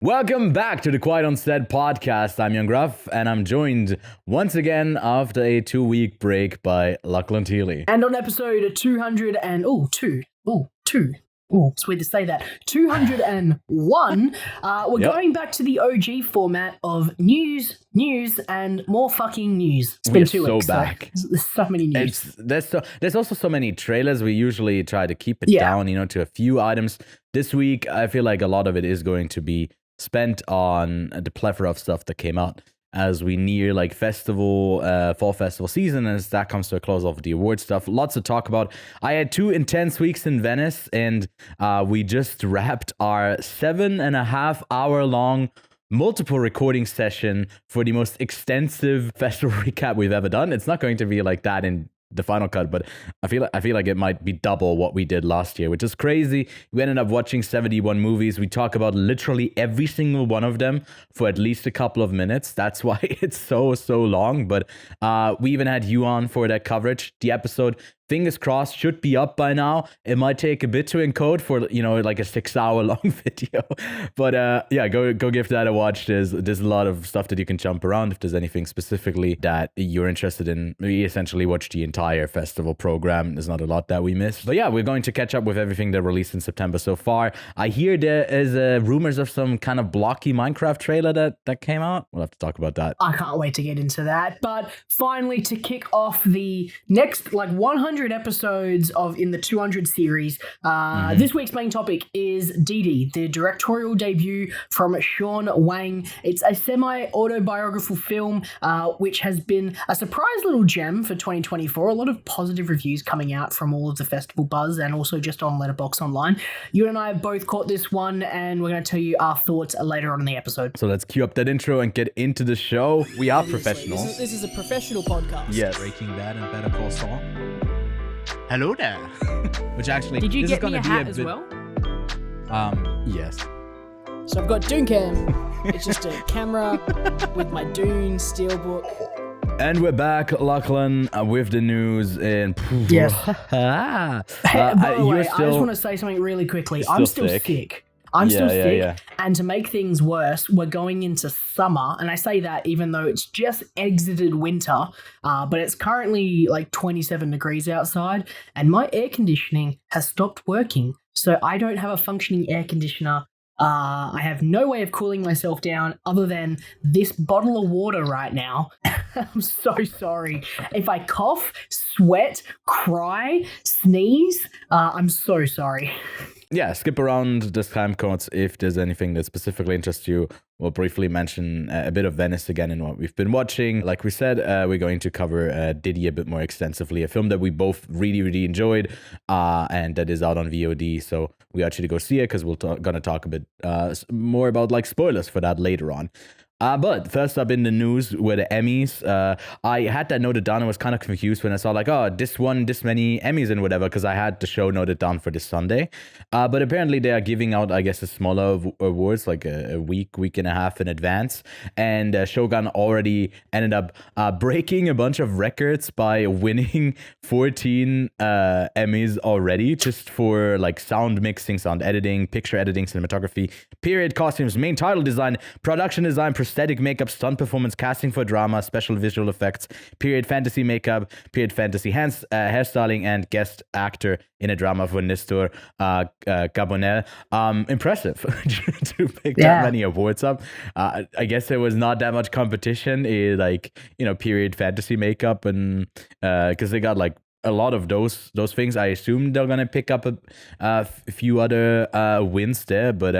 Welcome back to the Quiet on Set podcast. I'm Young Gruff, and I'm joined once again after a 2-week break by Lachlan Teely. And on episode 200 and... it's weird to say that. 201, we're going back to the OG format of news, and more fucking news. It's been 2 weeks. Back. So there's so many news. There's also so many trailers. We usually try to keep it down, to a few items. This week, I feel like a lot of it is going to be spent on the plethora of stuff that came out as we near fall festival season, and as that comes to a close of the award stuff. Lots to talk about. I had 2 intense weeks in Venice, and we just wrapped our 7.5 hour long multiple recording session for the most extensive festival recap we've ever done. It's not going to be like that in the final cut, but I feel like it might be double what we did last year, which is crazy. We ended up watching 71 movies. We talk about literally every single one of them for at least a couple of minutes. That's why it's so long. But we even had you on for that coverage. The episode, fingers crossed, should be up by now. It might take a bit to encode for like a 6-hour long video, but go give that a watch. There's a lot of stuff that you can jump around if there's anything specifically that you're interested in. We essentially watched the entire festival program. There's not a lot that we missed, but we're going to catch up with everything that released in September so far. I hear there is rumors of some kind of blocky Minecraft trailer that came out. We'll have to talk about that. I can't wait to get into that. But finally, to kick off the next 100 episodes in the 200 series, this week's main topic is Didi, the directorial debut from Sean Wang. It's a semi-autobiographical film which has been a surprise little gem for 2024. A lot of positive reviews coming out from all of the festival buzz and also just on Letterboxd Online. You and I have both caught this one, and we're going to tell you our thoughts later on in the episode. So let's cue up that intro and get into the show. We are professional. This is a professional podcast. Yes. Breaking Bad and Better Call Saul. Hello there. Which actually, did you this get is gonna me a be hat a as bit, well? Yes. So I've got Dooncam. It's just a camera with my Dune steelbook. And we're back, Lachlan, with the news. And yes. By the way, I just want to say something really quickly. I'm still sick. I'm still sick, and to make things worse, we're going into summer, and I say that even though it's just exited winter, but it's currently 27 degrees outside, and my air conditioning has stopped working, so I don't have a functioning air conditioner. I have no way of cooling myself down other than this bottle of water right now. I'm so sorry. If I cough, sweat, cry, sneeze, I'm so sorry. Yeah, skip around the timecodes if there's anything that specifically interests you. We'll briefly mention a bit of Venice again in what we've been watching. Like we said, we're going to cover Didi a bit more extensively, a film that we both really enjoyed, and that is out on VOD. So we actually go see it because we're going to talk a bit more about spoilers for that later on. But first up in the news were the Emmys. I had that noted down. I was kind of confused when I saw this won this many Emmys and whatever, because I had the show noted down for this Sunday. But apparently they are giving out, I guess, a smaller awards, a week and a half in advance. And Shogun already ended up breaking a bunch of records by winning 14 Emmys already, just for sound mixing, sound editing, picture editing, cinematography, period costumes, main title design, production design, prosthetic makeup, stunt performance, casting for drama, special visual effects, period fantasy makeup, period fantasy hairstyling, and guest actor in a drama for Nestor Carbonell. Impressive to pick that many awards up. I guess there was not that much competition in period fantasy makeup, and because they got a lot of those things. I assume they're gonna pick up a few other wins there, but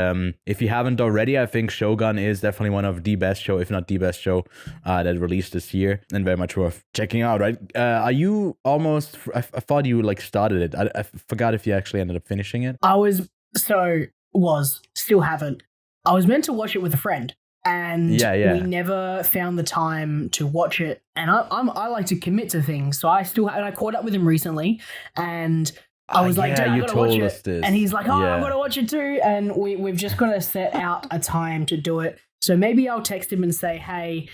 if you haven't already, I think Shogun is definitely one of the best show, if not the best show that released this year, and very much worth checking out. Right? Are you almost? I thought you started it. I forgot if you actually ended up finishing it. Still haven't. I was meant to watch it with a friend. And we never found the time to watch it. And I like to commit to things, so I caught up with him recently, and I was Dad, I gotta watch it. This. And he's like, I'm gonna watch it too. And we've just got to set out a time to do it. So maybe I'll text him and say, hey,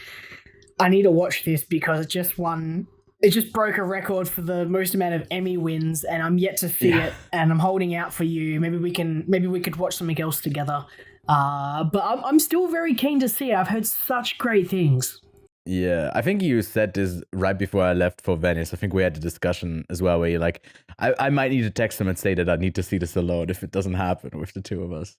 I need to watch this because it just broke a record for the most amount of Emmy wins, and I'm yet to see it, and I'm holding out for you. Maybe we could watch something else together. But I'm still very keen to see it. I've heard such great things. Yeah, I think you said this right before I left for Venice. I think we had a discussion as well where you're like, I might need to text him and say that I need to see this alone if it doesn't happen with the two of us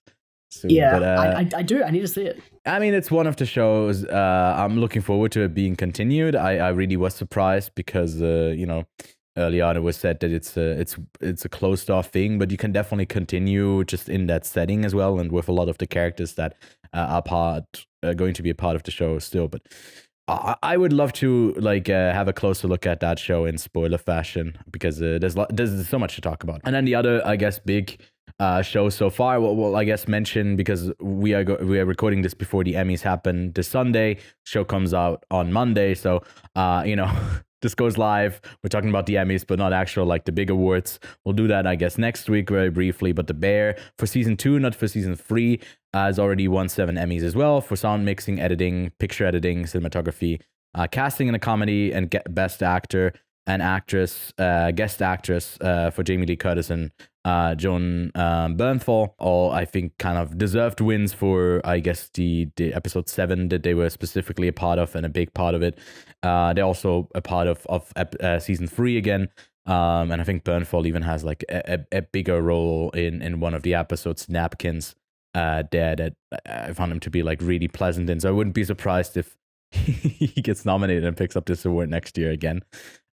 soon. Yeah, but, I do. I need to see it. I mean, it's one of the shows. I'm looking forward to it being continued. I really was surprised because, early on it was said that it's a closed off thing, but you can definitely continue just in that setting as well, and with a lot of the characters that are going to be a part of the show still. But I would love to have a closer look at that show in spoiler fashion because there's so much to talk about. And then the other, I guess, big show so far, well, I guess mention, because we are recording this before the Emmys happen this Sunday. Show comes out on Monday, so this goes live. We're talking about the Emmys, but not actual the big awards. We'll do that, I guess, next week very briefly. But The Bear for season 2, not for season 3, has already won 7 Emmys as well for sound mixing, editing, picture editing, cinematography, casting in a comedy, and best actor and actress, guest actress for Jamie Lee Curtis and Joan Bernthal. All, I think, kind of deserved wins for, I guess, the episode 7 that they were specifically a part of and a big part of it. They're also a part of season 3 again. And I think Bernthal even has a bigger role in one of the episodes, Napkins, there, that I found him to be really pleasant in. So I wouldn't be surprised if he gets nominated and picks up this award next year again.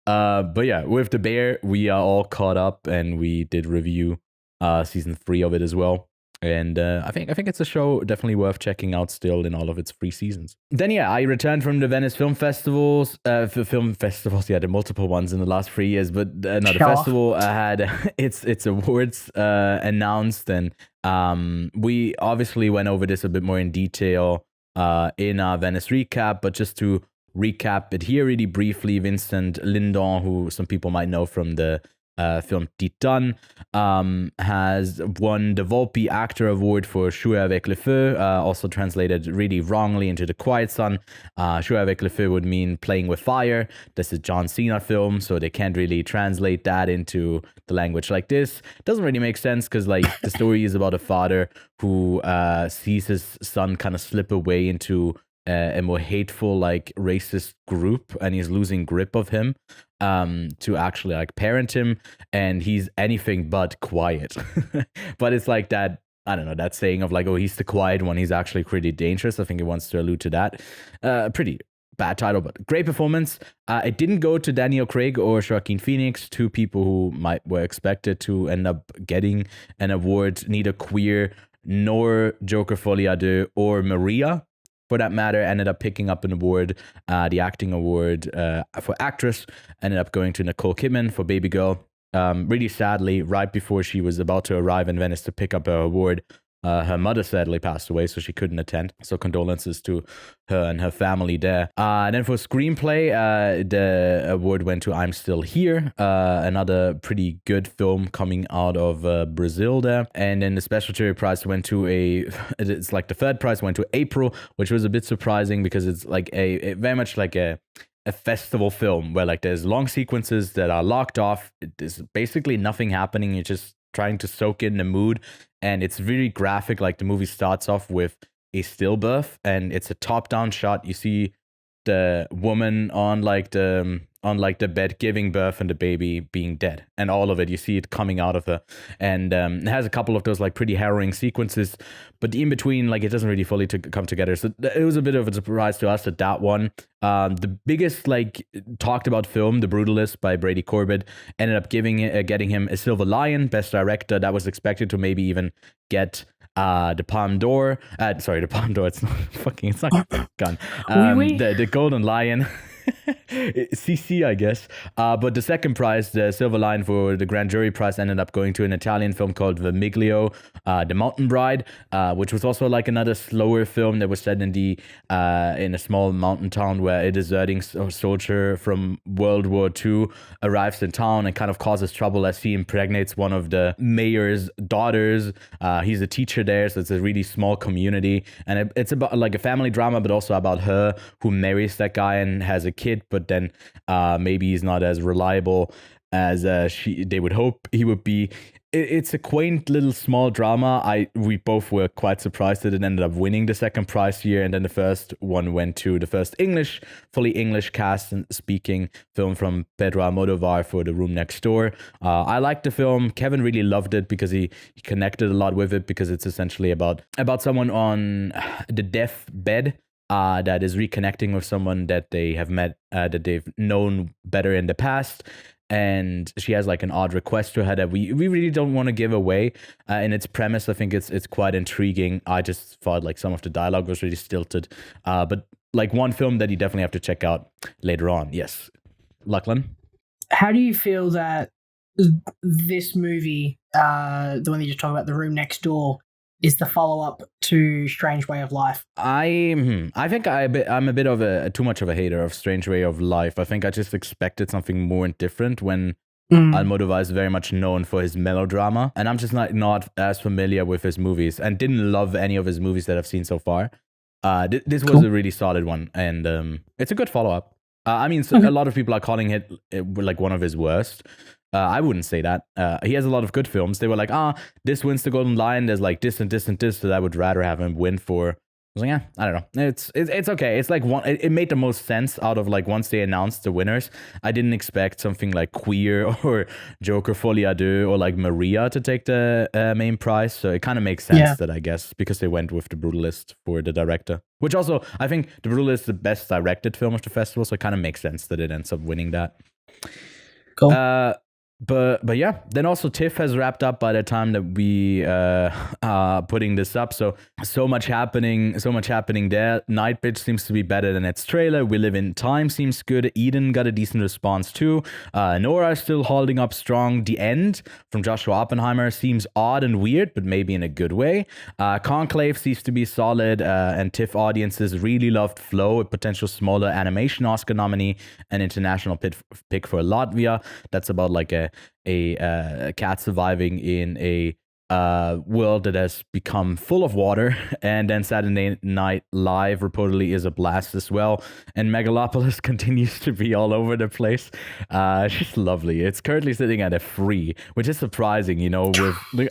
But yeah, with The Bear, we are all caught up, and we did review season 3 of it as well. And I think it's a show definitely worth checking out still in all of its 3 seasons. Then yeah, I returned from the Venice film festivals. Yeah, the multiple ones in the last 3 years. But the festival had its awards announced, and we obviously went over this a bit more in detail in our Venice recap. But just to recap it here really briefly, Vincent Lindon, who some people might know from the film Titan, has won the Volpi Actor Award for Jouer avec le feu, also translated really wrongly into The Quiet Son. Jouer avec le feu would mean playing with fire. This is John Cena film, so they can't really translate that into the language like this. It doesn't really make sense because the story is about a father who sees his son kind of slip away into a more hateful racist group, and he's losing grip of him to actually parent him, and he's anything but quiet. But it's that, I don't know, that saying of oh, he's the quiet one, he's actually pretty dangerous. I think it wants to allude to that. Pretty bad title, but great performance. It didn't go to Daniel Craig or Joaquin Phoenix, two people who were expected to end up getting an award. Neither Queer nor Joker Folie à Deux or Maria, for that matter, ended up picking up an award. The acting award for actress ended up going to Nicole Kidman for Baby Girl. Really sadly, right before she was about to arrive in Venice to pick up her award, her mother sadly passed away, so she couldn't attend. So condolences to her and her family there. And then for screenplay, the award went to I'm Still Here, another pretty good film coming out of Brazil there. And then the special jury prize went to the third prize went to April, which was a bit surprising because it's a very much a festival film where there's long sequences that are locked off. There's basically nothing happening. You're just trying to soak in the mood, and it's really graphic. The movie starts off with a stillbirth, and it's a top-down shot. You see the woman on the bed giving birth and the baby being dead, and all of it, you see it coming out of her. And it has a couple of those pretty harrowing sequences, but in between it doesn't really fully come together. So it was a bit of a surprise to us that one, the biggest talked about film, The Brutalist by Brady Corbett, ended up getting him a Silver Lion, Best Director. That was expected to maybe even get the Palme d'Or. The Palme d'Or. It's not gone. The Golden Lion. CC, I guess. But the second prize, the Silver Lion for the Grand Jury Prize, ended up going to an Italian film called Vermiglio, The Mountain Bride, which was also another slower film that was set in a small mountain town where a deserting soldier from World War II arrives in town and kind of causes trouble as he impregnates one of the mayor's daughters. He's a teacher there, so it's a really small community, and it's about a family drama, but also about her who marries that guy and has a kid, but then maybe he's not as reliable as they would hope he would be. it's a quaint little small drama. We both were quite surprised that it ended up winning the second prize here, and then the first one went to the first fully English cast and speaking film from Pedro Almodovar for The Room Next Door. I liked the film. Kevin really loved it because he connected a lot with it, because it's essentially about someone on the deathbed that is reconnecting with someone that they have met, that they've known better in the past. And she has like an odd request to her that we really don't want to give away. In its premise, I think it's quite intriguing. I just thought like some of the dialogue was really stilted. But like one film that you definitely have to check out later on. Yes. Lachlan? How do you feel that this movie, the one that you just talked about, The Room Next Door, is the follow-up to Strange Way of Life? I think I'm a bit of too much of a hater of Strange Way of Life. I think I just expected something more and different when Almodovar is very much known for his melodrama, and I'm just not as familiar with his movies and didn't love any of his movies that I've seen so far. This was a really solid one, and it's a good follow-up. I mean, a lot of people are calling it like one of his worst. I wouldn't say that. He has a lot of good films. They were like, this wins the Golden Lion. There's like this and this and this that I would rather have him win for. I was like, yeah, I don't know. It's okay. It's like it made the most sense out of like once they announced the winners. I didn't expect something like Queer or Joker Folie à Deux or like Maria to take the main prize. So it kind of makes sense that, I guess, because they went with The Brutalist for the director. Which also, I think The Brutalist is the best directed film of the festival. So it kind of makes sense that it ends up winning that. Cool. But yeah, then also TIFF has wrapped up by the time that we are putting this up. So much happening there. Nightbitch seems to be better than its trailer. We Live in Time seems good. Eden got a decent response too. Nora is still holding up strong. The End from Joshua Oppenheimer seems odd and weird, but maybe in a good way. Conclave seems to be solid, and TIFF audiences really loved Flow, a potential smaller animation Oscar nominee, an international pick for Latvia. That's about like a cat surviving in a world that has become full of water. And then Saturday Night Live reportedly is a blast as well, and Megalopolis continues to be all over the place. Just lovely. It's currently sitting at a 3, which is surprising, you know.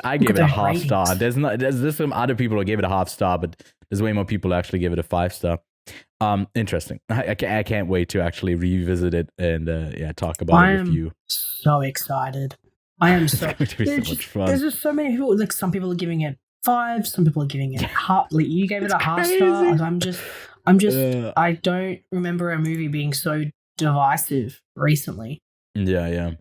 I gave it a half star. There's some other people who gave it a half star, but there's way more people who actually give it a 5 star. Interesting. I can't wait to actually revisit it and talk about it with you. So excited. I am so. It's going to be so much fun. There's just so many people. Like some people are giving it 5, some people are giving it half. Like you gave it a half star. Like, I'm just. I don't remember a movie being so divisive recently. Yeah.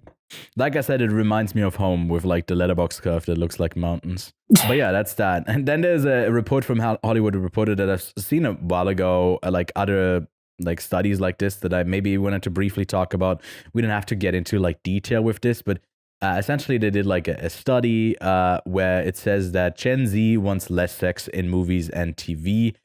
Like I said, it reminds me of home with like the letterbox curve that looks like mountains. But yeah, that's that. And then there's a report from Hollywood Reporter that I've seen a while ago, like other like studies like this that I maybe wanted to briefly talk about. We didn't have to get into like detail with this, but essentially they did like a study where it says that Gen Z wants less sex in movies and TV.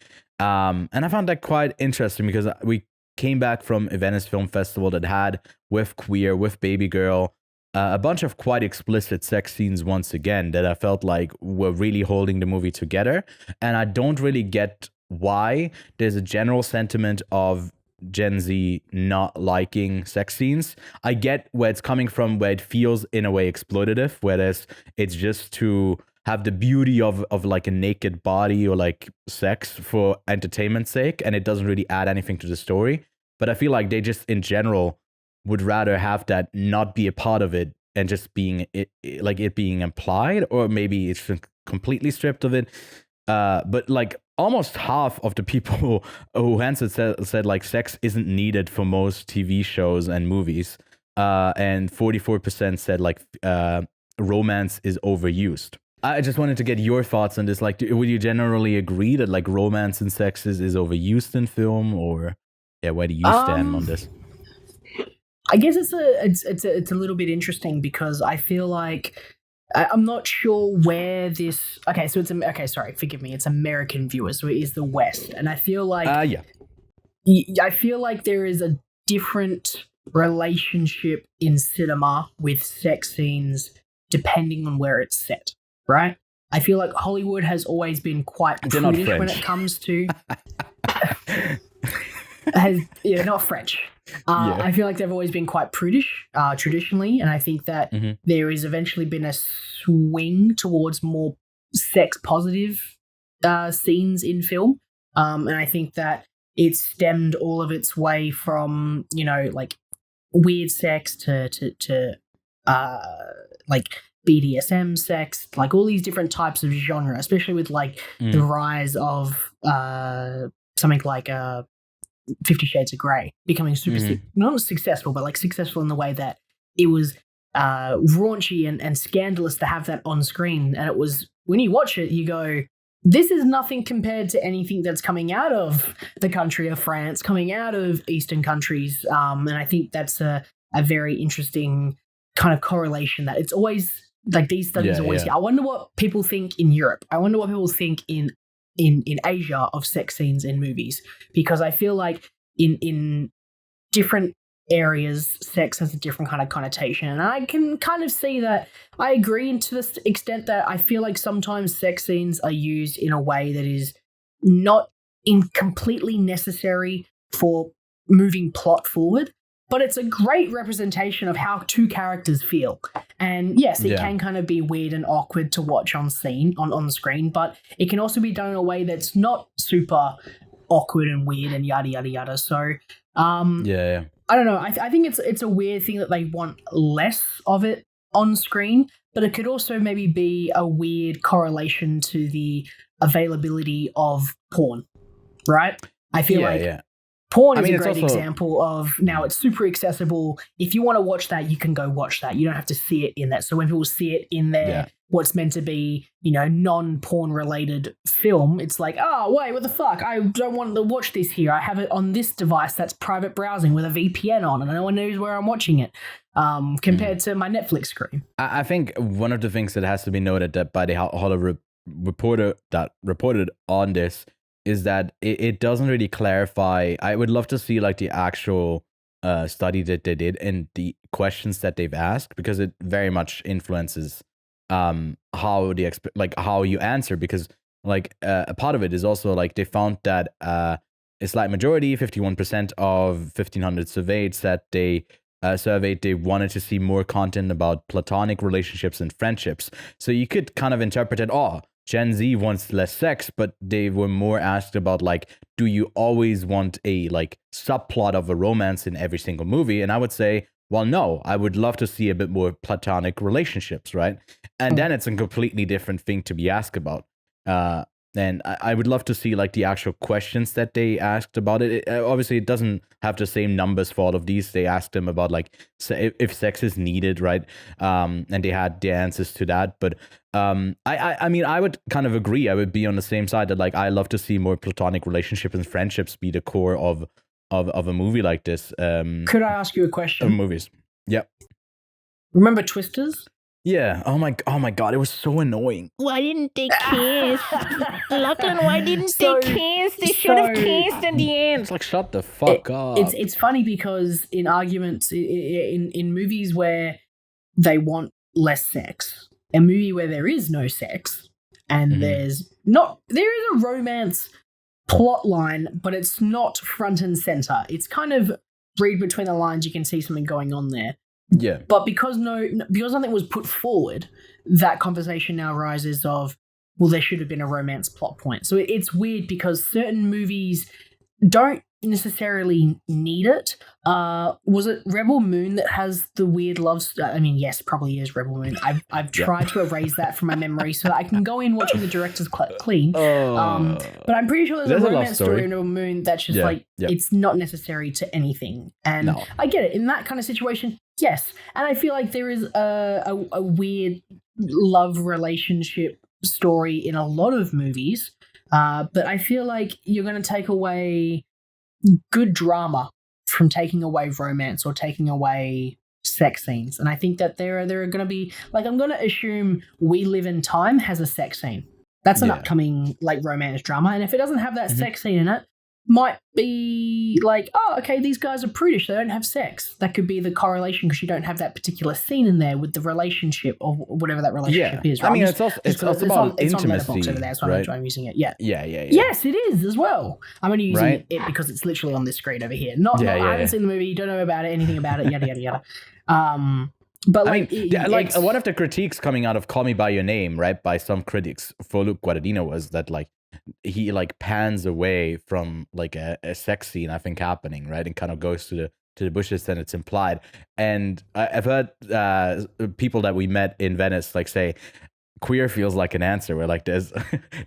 And I found that quite interesting because we came back from a Venice Film Festival that had, with Queer, with Baby Girl, a bunch of quite explicit sex scenes once again that I felt like were really holding the movie together. And I don't really get why there's a general sentiment of Gen Z not liking sex scenes. I get where it's coming from, where it feels in a way exploitative, whereas it's just to have the beauty of like a naked body or like sex for entertainment's sake, and it doesn't really add anything to the story. But I feel like they just in general would rather have that not be a part of it and just being it being implied, or maybe it's completely stripped of it. But like almost half of the people who answered said like sex isn't needed for most TV shows and movies, and 44% said like romance is overused. I just wanted to get your thoughts on this. Like, would you generally agree that like romance and sex is overused in film, or where do you stand on this? I guess it's a little bit interesting because I feel like I'm not sure where this. Okay, so sorry, forgive me. It's American viewers, so it is the West, and I feel like I feel like there is a different relationship in cinema with sex scenes depending on where it's set. Right? I feel like Hollywood has always been quite prudish when it comes to... not French. I feel like they've always been quite prudish traditionally, and I think that there has eventually been a swing towards more sex positive scenes in film, and I think that it stemmed all of its way from, you know, like weird sex to like BDSM sex, like all these different types of genre, especially with like the rise of something like 50 Shades of Grey becoming super not successful, but like successful in the way that it was raunchy and scandalous to have that on screen. And it was, when you watch it, you go, this is nothing compared to anything that's coming out of the country of France, coming out of Eastern countries. And I think that's a very interesting kind of correlation, that it's always like these studies I wonder what people think in Europe. I wonder what people think in Asia of sex scenes in movies, because I feel like in different areas, sex has a different kind of connotation. And I can kind of see that. I agree to the extent that I feel like sometimes sex scenes are used in a way that is not completely necessary for moving plot forward, but it's a great representation of how two characters feel. And yes, it can kind of be weird and awkward to watch on screen, but it can also be done in a way that's not super awkward and weird and yada yada yada. So I don't know. I think it's a weird thing that they want less of it on screen, but it could also maybe be a weird correlation to the availability of porn, right? I feel porn is a great example of, now it's super accessible. If you want to watch that, you can go watch that. You don't have to see it in that. So when people see it in their what's meant to be, you know, non-porn related film, it's like, oh, wait, what the fuck? I don't want to watch this here. I have it on this device that's private browsing with a VPN on, and no one knows where I'm watching it, compared to my Netflix screen. I think one of the things that has to be noted that by the Hollywood reporter that reported on this is that it doesn't really clarify. I would love to see like the actual study that they did and the questions that they've asked, because it very much influences how how you answer, because like a part of it is also like they found that a slight majority, 51% of 1,500 surveyed, said they wanted to see more content about platonic relationships and friendships. So you could kind of interpret it, Gen Z wants less sex, but they were more asked about like, do you always want a like subplot of a romance in every single movie? And I would say, well, no, I would love to see a bit more platonic relationships, right? And then it's a completely different thing to be asked about. And I would love to see like the actual questions that they asked about it. Obviously, it doesn't have the same numbers for all of these. They asked them about like if sex is needed, right? And they had the answers to that. But I mean, I would kind of agree. I would be on the same side that like I love to see more platonic relationships and friendships be the core of a movie like this. Could I ask you a question? Movies. Yep. Remember Twisters? Yeah. Oh my God, it was so annoying. Why didn't they kiss? Lachlan, why didn't they kiss? They should have kissed in the end. It's like, shut the fuck up. It's funny because in arguments, in movies where they want less sex, a movie where there is no sex, and there is a romance plot line, but it's not front and center. It's kind of read between the lines. You can see something going on there. Yeah. But because nothing was put forward, that conversation now arises of, well, there should have been a romance plot point. So it's weird because certain movies don't necessarily need it. Was it Rebel Moon that has the weird love story? I mean, yes, probably is Rebel Moon. I've tried to erase that from my memory so that I can go in watching the director's clean. But I'm pretty sure there's a romance story in Rebel Moon that's just it's not necessary to anything. And I get it. In that kind of situation, yes. And I feel like there is a weird love relationship story in a lot of movies. But I feel like you're going to take away good drama from taking away romance or taking away sex scenes. And I think that there are going to be, like, I'm going to assume We Live in Time has a sex scene. That's an upcoming, like, romance drama. And if it doesn't have that sex scene in it, might be like, oh, okay, these guys are prudish, they don't have sex. That could be the correlation because you don't have that particular scene in there with the relationship or whatever that relationship is. Right? I mean, it's also about intimacy, over there, so right? I'm using it. Yeah. Yes, it is as well. I'm only using it because it's literally on this screen over here. I haven't seen the movie, don't know about it, anything about it, yada, yada, yada. But like, one of the critiques coming out of Call Me By Your Name, right, by some critics for Luke Guadagnino was that like he like pans away from like a sex scene, I think, happening, right, and kind of goes to the bushes, and it's implied. And I've heard people that we met in Venice like say queer feels like an answer where like there's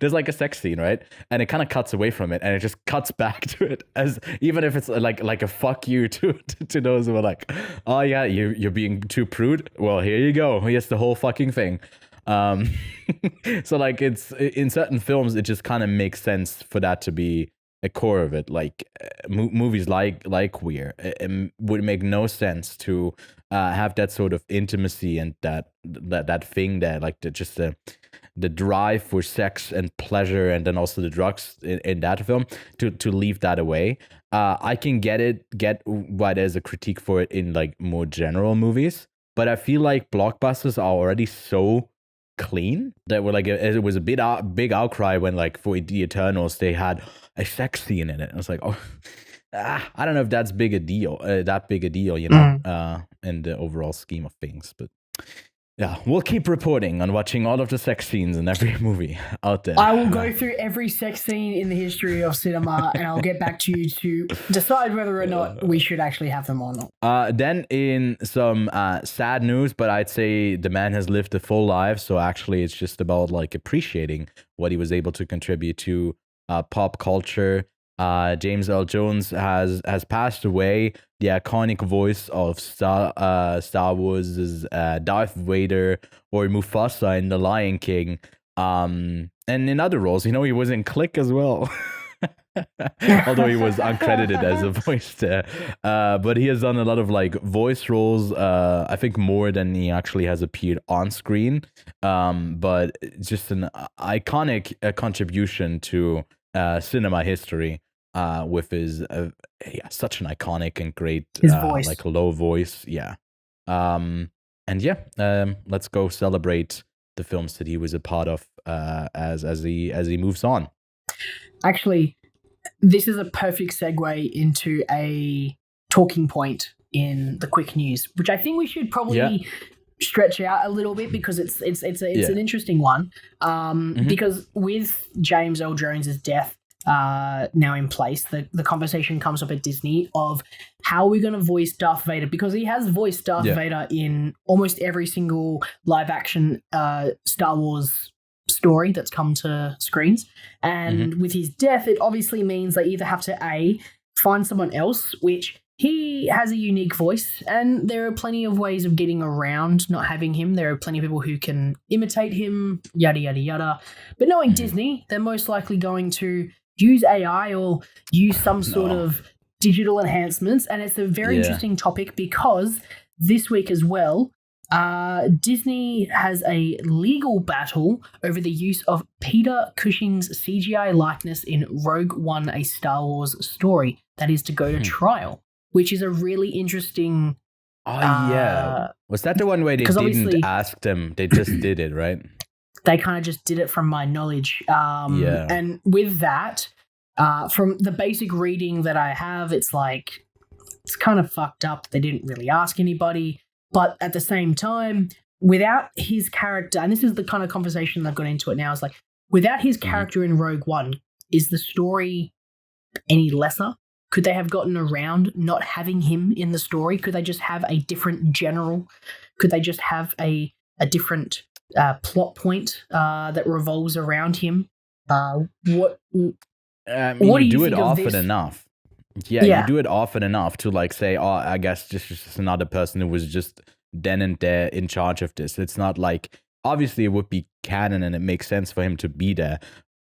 like a sex scene, right, and it kind of cuts away from it and it just cuts back to it, as even if it's like a fuck you to those who are like, oh yeah, you're being too prude, well here you go, here's the whole fucking thing. So like it's in certain films it just kind of makes sense for that to be a core of it, like movies like Queer, it would make no sense to have that sort of intimacy and that thing there, like the drive for sex and pleasure, and then also the drugs in that film, to leave that away. I can get why there's a critique for it in like more general movies, but I feel like blockbusters are already so clean that we're like it was a big outcry when like for The Eternals they had a sex scene in it. I was like, I don't know if that's that big a deal, you know, in the overall scheme of things. But yeah, we'll keep reporting on watching all of the sex scenes in every movie out there. I will go through every sex scene in the history of cinema, and I'll get back to you to decide whether or not we should actually have them or not. Then in some sad news, but I'd say the man has lived a full life, so actually it's just about like appreciating what he was able to contribute to pop culture. James Earl Jones has passed away, the iconic voice of Star Wars' Darth Vader or Mufasa in The Lion King, and in other roles. You know, he was in Click as well. Although he was uncredited as a voice there, but he has done a lot of like voice roles, I think more than he actually has appeared on screen, but just an iconic contribution to cinema history, with his such an iconic and great voice. Like low voice, let's go celebrate the films that he was a part of as he moves on. Actually, this is a perfect segue into a talking point in the quick news, which I think we should probably stretch out a little bit because it's an interesting one. Because with James Earl Jones's death now in place, the conversation comes up at Disney of how we're going to voice Darth Vader, because he has voiced Darth Vader in almost every single live action Star Wars story that's come to screens. And with his death, it obviously means they either have to find someone else, which he has a unique voice, and there are plenty of ways of getting around not having him. There are plenty of people who can imitate him, yada, yada, yada. But knowing Disney, they're most likely going to use AI or use some sort of digital enhancements. And it's a very interesting topic because this week as well, Disney has a legal battle over the use of Peter Cushing's CGI likeness in Rogue One, a Star Wars story that is to go to trial, which is a really interesting... Was that the one where they didn't ask them? They just did it, right? They kind of just did it from my knowledge. And with that, from the basic reading that I have, it's like, it's kind of fucked up. They didn't really ask anybody. But at the same time, without his character, and this is the kind of conversation I've got into it now, is like, without his character in Rogue One, is the story any lesser? Could they have gotten around not having him in the story? Could they just have a different general? Could they just have a different plot point that revolves around him? What do you do it think of often this? Enough. You do it often enough to like say, oh, I guess this is just another person who was just then and there in charge of this. It's not like, obviously it would be canon and it makes sense for him to be there,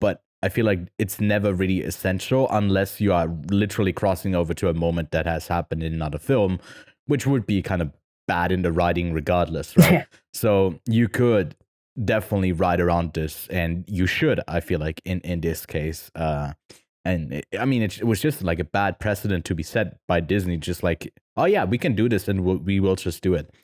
but I feel like it's never really essential unless you are literally crossing over to a moment that has happened in another film, which would be kind of bad in the writing regardless, right? So you could definitely write around this, and you should, I feel like, in this case. it was just like a bad precedent to be set by Disney. Just like, oh yeah, we can do this, and we will just do it.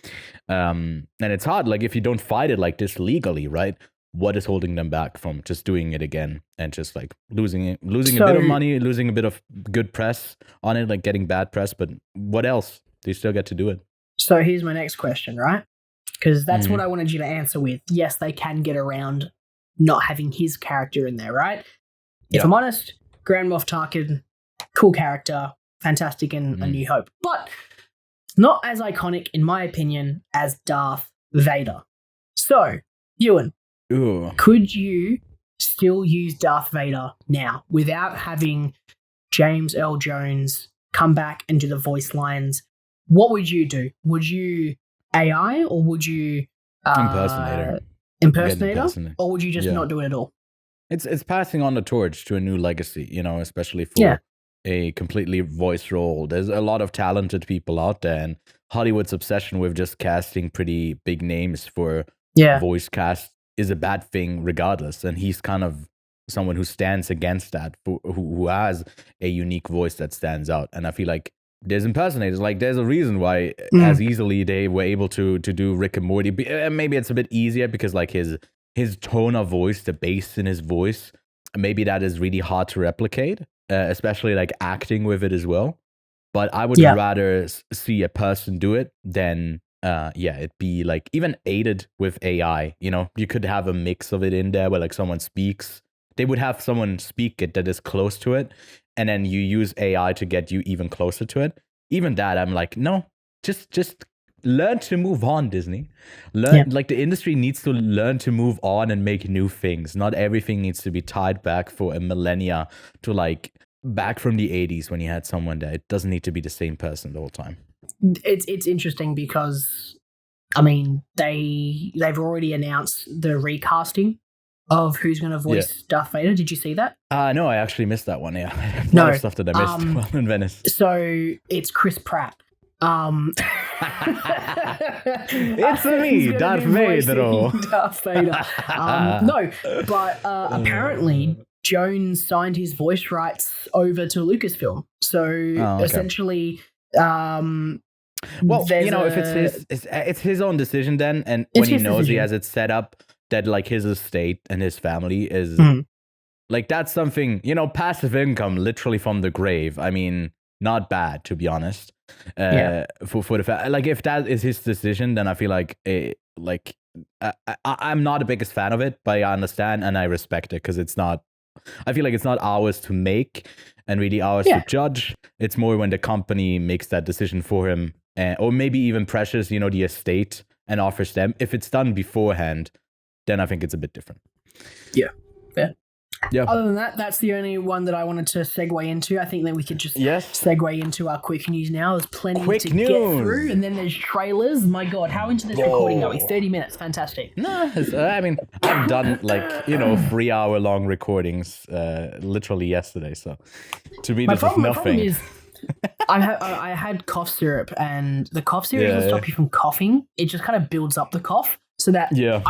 And it's hard, like if you don't fight it like this legally, right? What is holding them back from just doing it again and just like losing a bit of money, losing a bit of good press on it, like getting bad press? But what else? They still get to do it. So here's my next question, right? Because that's what I wanted you to answer with. Yes, they can get around not having his character in there, right? If I'm honest, Grand Moff Tarkin, cool character, fantastic in A New Hope, but not as iconic, in my opinion, as Darth Vader. So, Ewan, could you still use Darth Vader now without having James Earl Jones come back and do the voice lines? What would you do? Would you AI or would you impersonator? Or would you just not do it at all? It's passing on the torch to a new legacy, you know, especially for a completely voice role. There's a lot of talented people out there, and Hollywood's obsession with just casting pretty big names for voice cast is a bad thing regardless. And he's kind of someone who stands against that, who has a unique voice that stands out. And I feel like there's impersonators. Like, there's a reason why as easily they were able to do Rick and Morty. Maybe it's a bit easier because like his tone of voice, the bass in his voice, maybe that is really hard to replicate, especially like acting with it as well. But I would rather see a person do it than it'd be like even aided with AI. You know, you could have a mix of it in there where like someone speaks. They would have someone speak it that is close to it, and then you use AI to get you even closer to it. Even that, I'm like, no, just learn to move on, Disney. Like the industry needs to learn to move on and make new things. Not everything needs to be tied back for a millennia to like back from the 80s when you had someone there. It doesn't need to be the same person the whole time. It's interesting because, I mean, they've already announced the recasting of who's going to voice Darth Vader. Did you see that? No, I actually missed that one. Yeah, a lot of stuff that I missed while in Venice. So it's Chris Pratt. It's me, Darth Vader. Darth Vader. No, but apparently Jones signed his voice rights over to Lucasfilm. So essentially, well, you know, if it's his own decision then, and when he knows he has it set up that like his estate and his family is like, that's something, you know, passive income literally from the grave. I mean, not bad, to be honest. For the fact, like, if that is his decision, then I feel like I'm not the biggest fan of it, but I understand and I respect it, because I feel like it's not ours to make and really ours to judge. It's more when the company makes that decision for him, or maybe even pressures, you know, the estate and offers them. If it's done beforehand, then I think it's a bit different. Yeah. Other than that, that's the only one that I wanted to segue into. I think that we could just segue into our quick news now. There's plenty to get through, and then there's trailers. My God, how into this recording are we? 30 minutes, fantastic. No, I mean, I've done 3-hour long recordings literally yesterday, so to me this is nothing. My problem is I had cough syrup, and the cough syrup doesn't stop you from coughing. It just kind of builds up the cough. So that I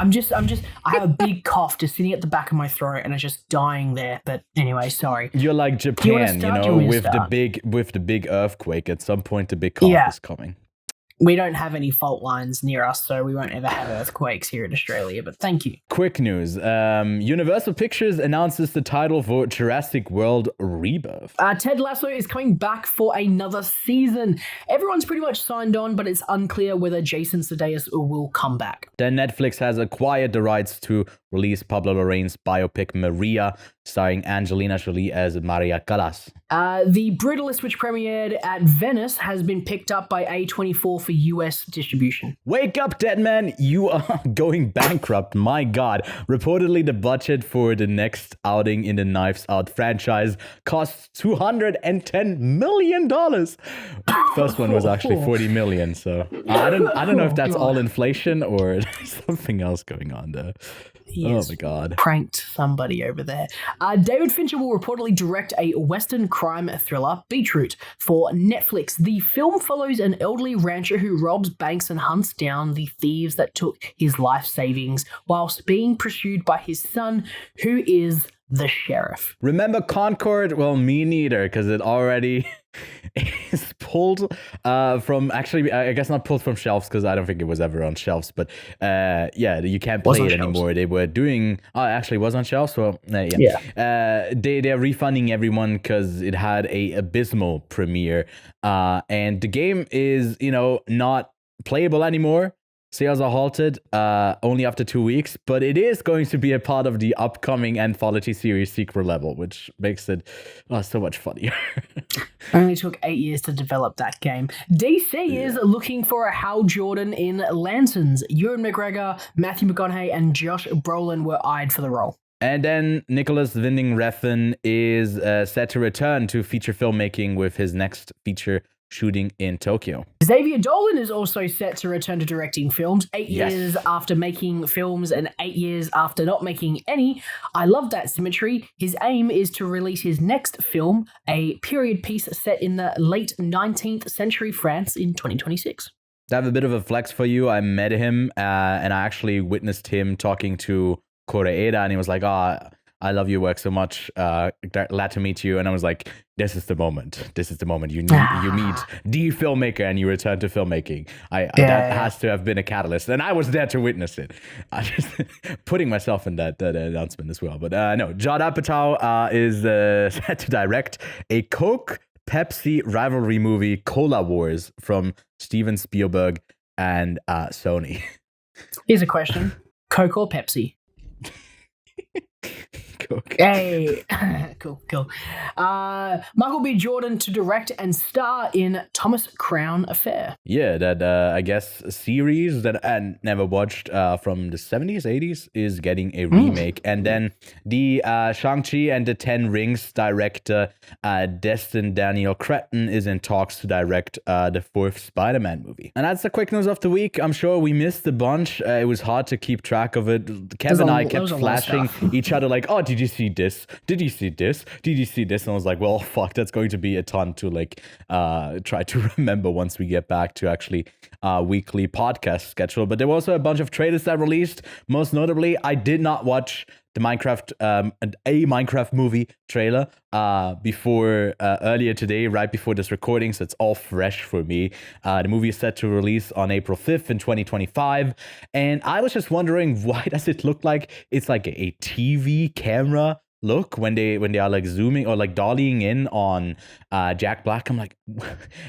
have a big cough just sitting at the back of my throat, and it's just dying there. But anyway, sorry. You're like Japan, you know, with the big earthquake. At some point, the big cough is coming. We don't have any fault lines near us, so we won't ever have earthquakes here in Australia, but thank you. Quick news. Universal Pictures announces the title for Jurassic World Rebirth. Ted Lasso is coming back for another season. Everyone's pretty much signed on, but it's unclear whether Jason Sudeikis will come back. Then Netflix has acquired the rights to release Pablo Larraín's biopic Maria, starring Angelina Jolie as Maria Callas. The Brutalist, which premiered at Venice, has been picked up by A24 for US distribution. Wake up, dead man! You are going bankrupt, my God. Reportedly, the budget for the next outing in the Knives Out franchise costs $210 million. First one was actually $40 million, so I don't know if that's all inflation or something else going on there. Oh my God. Pranked somebody over there. David Fincher will reportedly direct a Western crime thriller, Beetroot, for Netflix. The film follows an elderly rancher who robs banks and hunts down the thieves that took his life savings whilst being pursued by his son, who is the sheriff. Remember Concord? Well, me neither, because it already is pulled from, actually, I guess not pulled from shelves, because I don't think it was ever on shelves, but you can't play it anymore. They were doing, actually was on shelves, well, they're refunding everyone because it had a abysmal premiere, and the game is, not playable anymore. Sales are halted only after 2 weeks, but it is going to be a part of the upcoming anthology series sequel level, which makes it so much funnier. Only took 8 years to develop that game. DC is looking for a Hal Jordan in Lanterns. Ewan McGregor, Matthew McConaughey, and Josh Brolin were eyed for the role. And then Nicholas Winding Refn is set to return to feature filmmaking with his next feature shooting in Tokyo. Xavier Dolan is also set to return to directing films 8 years after making films and 8 years after not making any. I love that symmetry. His aim is to release his next film, a period piece set in the late 19th century France in 2026. I have a bit of a flex for you. I met him and I actually witnessed him talking to Koreeda, and he was like, I love your work so much. Glad to meet you. And I was like, this is the moment. This is the moment. You meet the filmmaker and you return to filmmaking. That has to have been a catalyst. And I was there to witness it. I just putting myself in that announcement as well. But no, Judd Apatow is set to direct a Coke Pepsi rivalry movie, Cola Wars, from Steven Spielberg and Sony. Here's a question. Coke or Pepsi? Coke. Hey, cool. Michael B. Jordan to direct and star in Thomas Crown Affair. Yeah, that I guess a series that I never watched from the 70s, 80s is getting a remake. And then the Shang-Chi and the Ten Rings director Destin Daniel Cretton is in talks to direct the fourth Spider-Man movie. And that's the quick news of the week. I'm sure we missed a bunch. It was hard to keep track of it. Kev and I kept flashing each other like, oh, did you see this? Did you see this? Did you see this? And I was like, well, fuck, that's going to be a ton to try to remember once we get back to actually weekly podcast schedule. But there were also a bunch of trailers that released. Most notably, I did not watch the Minecraft movie trailer before earlier today, right before this recording, so it's all fresh for me. The movie is set to release on April 5th in 2025, and I was just wondering, why does it look like it's like a TV camera look when they are like zooming or like dollying in on Jack Black? I'm like,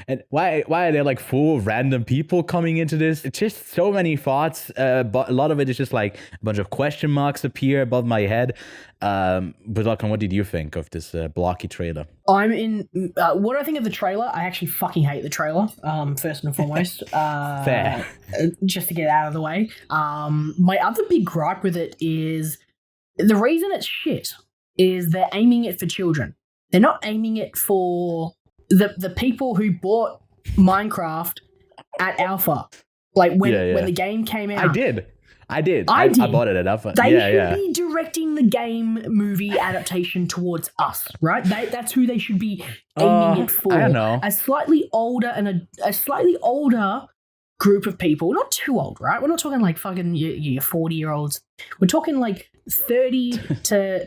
and why are there like 4 random people coming into this? It's just so many thoughts, but a lot of it is just like a bunch of question marks appear above my head. But Lachlan, what did you think of this blocky trailer? I'm in. What I think of the trailer, I actually fucking hate the trailer. First and foremost, fair. Just to get out of the way. My other big gripe with it is the reason it's shit is they're aiming it for children. They're not aiming it for the people who bought Minecraft at Alpha. Like when the game came out. I did. I bought it at Alpha. They should be directing the game movie adaptation towards us, right? That's who they should be aiming it for. I don't know. A slightly older and a slightly older group of people. Not too old, right? We're not talking like fucking your 40-year-olds. We're talking like 30 to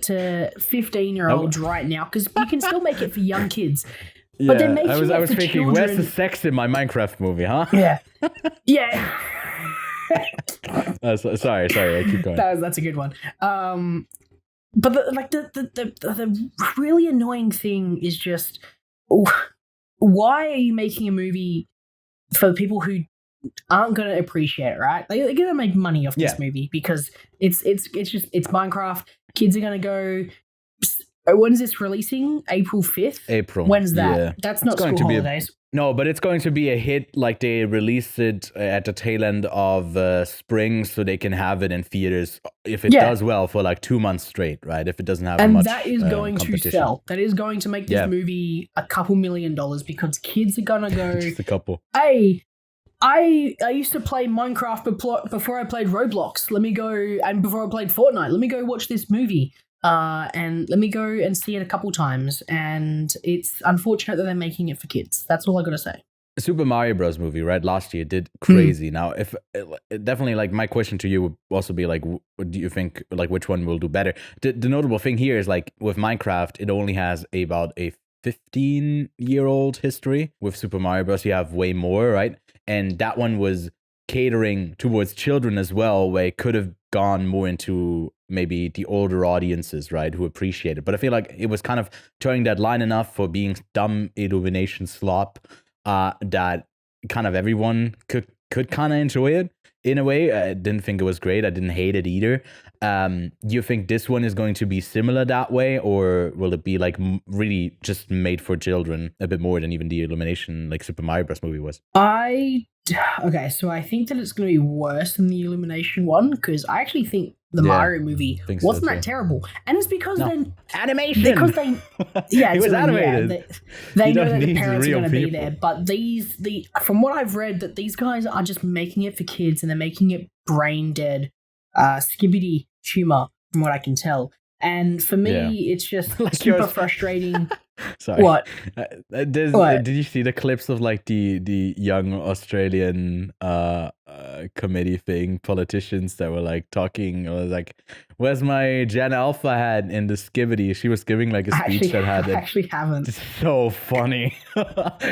15-year-olds right now, because you can still make it for young kids. Yeah, but they're making it I was for thinking, children. where's the sex in my Minecraft movie, huh? Yeah. Yeah. Sorry, I keep going. That's a good one. But the really annoying thing is just, why are you making a movie for people who aren't going to appreciate it, right? They're going to make money off this movie because it's Minecraft. Kids are going to go. When is this releasing? April 5th? April. When's that? Yeah. That's not school holidays. No, but it's going to be a hit. Like, they released it at the tail end of spring, so they can have it in theaters if it does well for like 2 months straight, right? If it doesn't have much that is going to sell. That is going to make this movie a couple $1 million because kids are gonna go. Just a couple. Hey, I used to play Minecraft before I played Roblox. Let me go, and before I played Fortnite, let me go watch this movie. And let me go and see it a couple times. And it's unfortunate that they're making it for kids. That's all I gotta say. Super Mario Bros. Movie, right, last year did crazy. Now, if definitely, like, my question to you would also be like, what do you think, like, which one will do better? The notable thing here is, like, with Minecraft, it only has about a 15-year-old history. With Super Mario Bros., you have way more, right? And that one was catering towards children as well, where it could have gone more into maybe the older audiences, right, who appreciate it. But I feel like it was kind of towing that line enough for being dumb illumination slop, that kind of everyone could kind of enjoy it in a way. I didn't think it was great. I didn't hate it either. You think this one is going to be similar that way, or will it be like really just made for children a bit more than even the Illumination, like Super Mario Bros. Movie was? Okay, so I think that it's going to be worse than the Illumination one, because I actually think the Mario movie wasn't that terrible, and it's because animation. Because they, it was animated. Yeah, they know that the parents are going to be there, but from what I've read, that these guys are just making it for kids, and they're making it brain dead, skibbity humor, from what I can tell. And for me, it's just like super frustrating. Sorry. What? Did you see the clips of like the young Australian committee thing, politicians that were like talking, or like, where's my Gen Alpha hat in the skibbity? She was giving like a speech that had it. I actually haven't. It's so funny.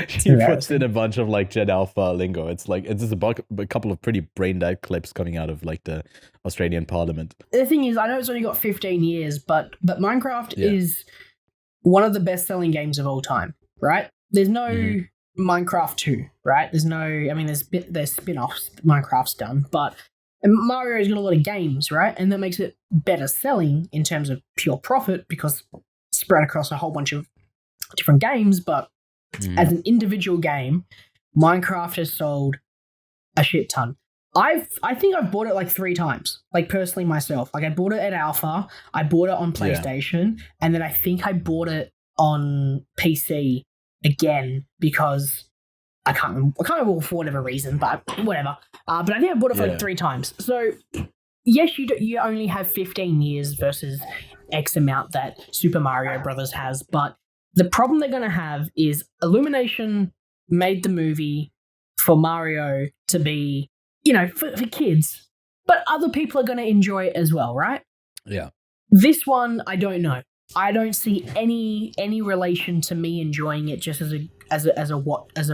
She puts in a bunch of like Gen Alpha lingo. It's like, it's just a couple of pretty brain dead clips coming out of like the Australian Parliament. The thing is, I know it's only got 15 years, but Minecraft is one of the best-selling games of all time, right? There's no Minecraft 2, right? There's no, I mean, there's spin-offs Minecraft's done, but Mario's got a lot of games, right? And that makes it better selling in terms of pure profit, because it's spread across a whole bunch of different games, but as an individual game, Minecraft has sold a shit ton. I think I've bought it like 3 times, like personally myself. Like I bought it at Alpha, I bought it on PlayStation, and then I think I bought it on PC again because I can't remember for whatever reason, but whatever. But I think I bought it for like 3 times. So yes, you only have 15 years versus X amount that Super Mario Brothers has, but the problem they're going to have is Illumination made the movie for Mario to be, you know, for kids, but other people are going to enjoy it as well, right? Yeah. This one, I don't know. I don't see any relation to me enjoying it just as a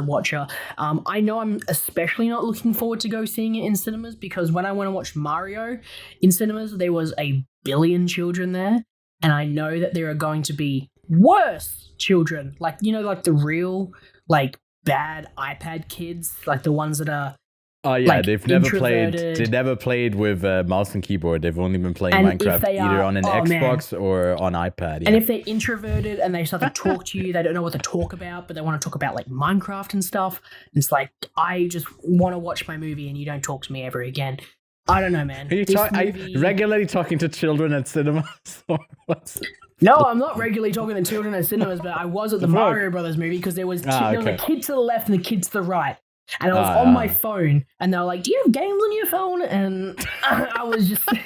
watcher. I know I'm especially not looking forward to go seeing it in cinemas, because when I went to watch Mario in cinemas, there was 1 billion children there, and I know that there are going to be worse children, like, you know, like the real, like, bad iPad kids, like the ones that are. Oh yeah, like they've never played. They never played with mouse and keyboard. They've only been playing Minecraft either on an Xbox or on iPad. Yeah. And if they're introverted and they start to talk to you, they don't know what to talk about, but they want to talk about like Minecraft and stuff. It's like, I just want to watch my movie and you don't talk to me ever again. I don't know, man. Are you regularly talking to children at cinemas? No, I'm not regularly talking to children at cinemas, but I was at the Mario Brothers movie, because there was a kid to the left and a kid to the right. And I was on my phone, and they were like, "Do you have games on your phone?" And I was just, but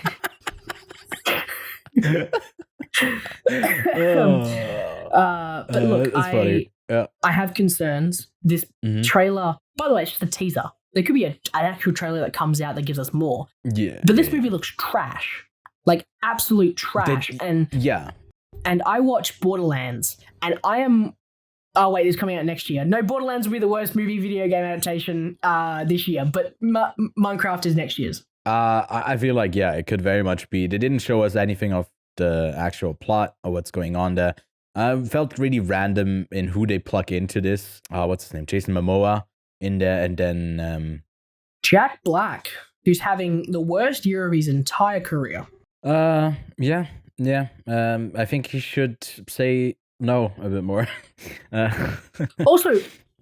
look, I have concerns. This trailer, by the way, it's just a teaser. There could be an actual trailer that comes out that gives us more. Yeah, but this movie looks trash, like absolute trash. And I watched Borderlands, and I am. Oh, wait, it's coming out next year. No, Borderlands will be the worst movie video game adaptation this year, but Minecraft is next year's. I feel like, it could very much be. They didn't show us anything of the actual plot or what's going on there. Felt really random in who they plug into this. What's his name? Jason Momoa in there, and then... Jack Black, who's having the worst year of his entire career. Yeah. I think he should say... No, a bit more. Also,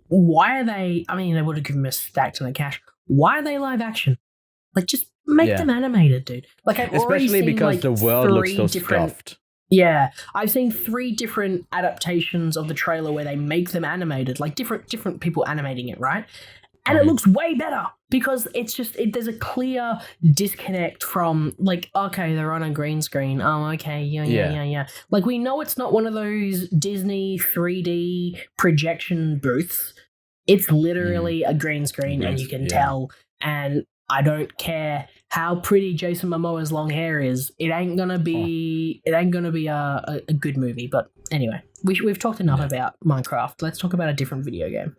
why are they... I mean, they would have given a stack ton of cash. Why are they live action? Like, just make them animated, dude. Like, I've already seen, because like, the world looks so stuffed. Yeah, I've seen 3 different adaptations of the trailer where they make them animated, like different people animating it, right? And it looks way better, because it's just, there's a clear disconnect from, like, okay, they're on a green screen. Oh, okay, yeah. Like, we know it's not one of those Disney 3D projection booths. It's literally a green screen, and you can tell. And I don't care how pretty Jason Momoa's long hair is. It ain't gonna be. It ain't gonna be a good movie. But anyway, we've talked enough about Minecraft. Let's talk about a different video game.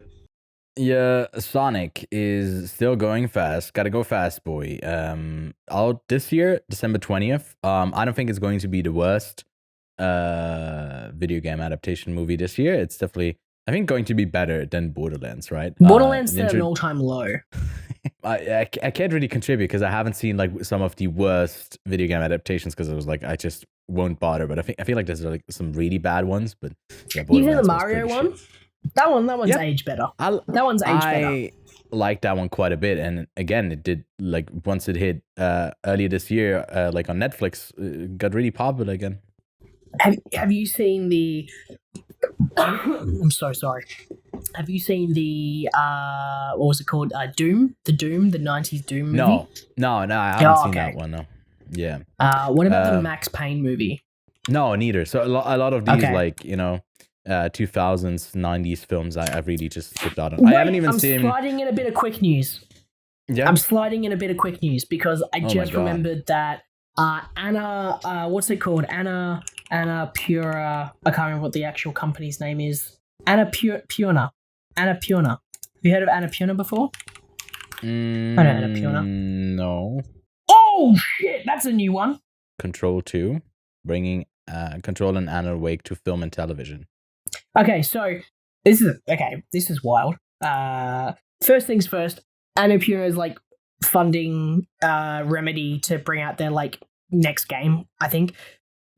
Yeah, Sonic is still going fast. Gotta go fast, boy. Out this year, December 20th. I don't think it's going to be the worst video game adaptation movie this year. It's definitely, I think, going to be better than Borderlands, right? Borderlands is at an all-time low. I can't really contribute because I haven't seen like some of the worst video game adaptations because it was like I just won't bother. But I feel like there's like some really bad ones. But yeah, even the Mario one. Shit. That one's aged better. That one's aged better. I like that one quite a bit, and again, it did like once it hit earlier this year, like on Netflix, it got really popular again. Have you seen the? I'm so sorry. Have you seen the what was it called? Doom, the 90s Doom movie? No, I haven't seen that one. No. Yeah. What about the Max Payne movie? No, neither. So a lot of these, like 2000s, 90s films, I've really just skipped out on. I haven't even seen. I'm sliding in a bit of quick news. Yeah. I'm sliding in a bit of quick news because I just remembered that Anna, what's it called? Anna Pura. I can't remember what the actual company's name is. Anna Puna. Anna Puna. Have you heard of Anna Puna before? I know Anna Puna. No. Oh shit! That's a new one. Control 2, bringing Control and Anna Wake to film and television. Okay, so this is wild. First things first, Annapurna is like funding Remedy to bring out their like next game, I think,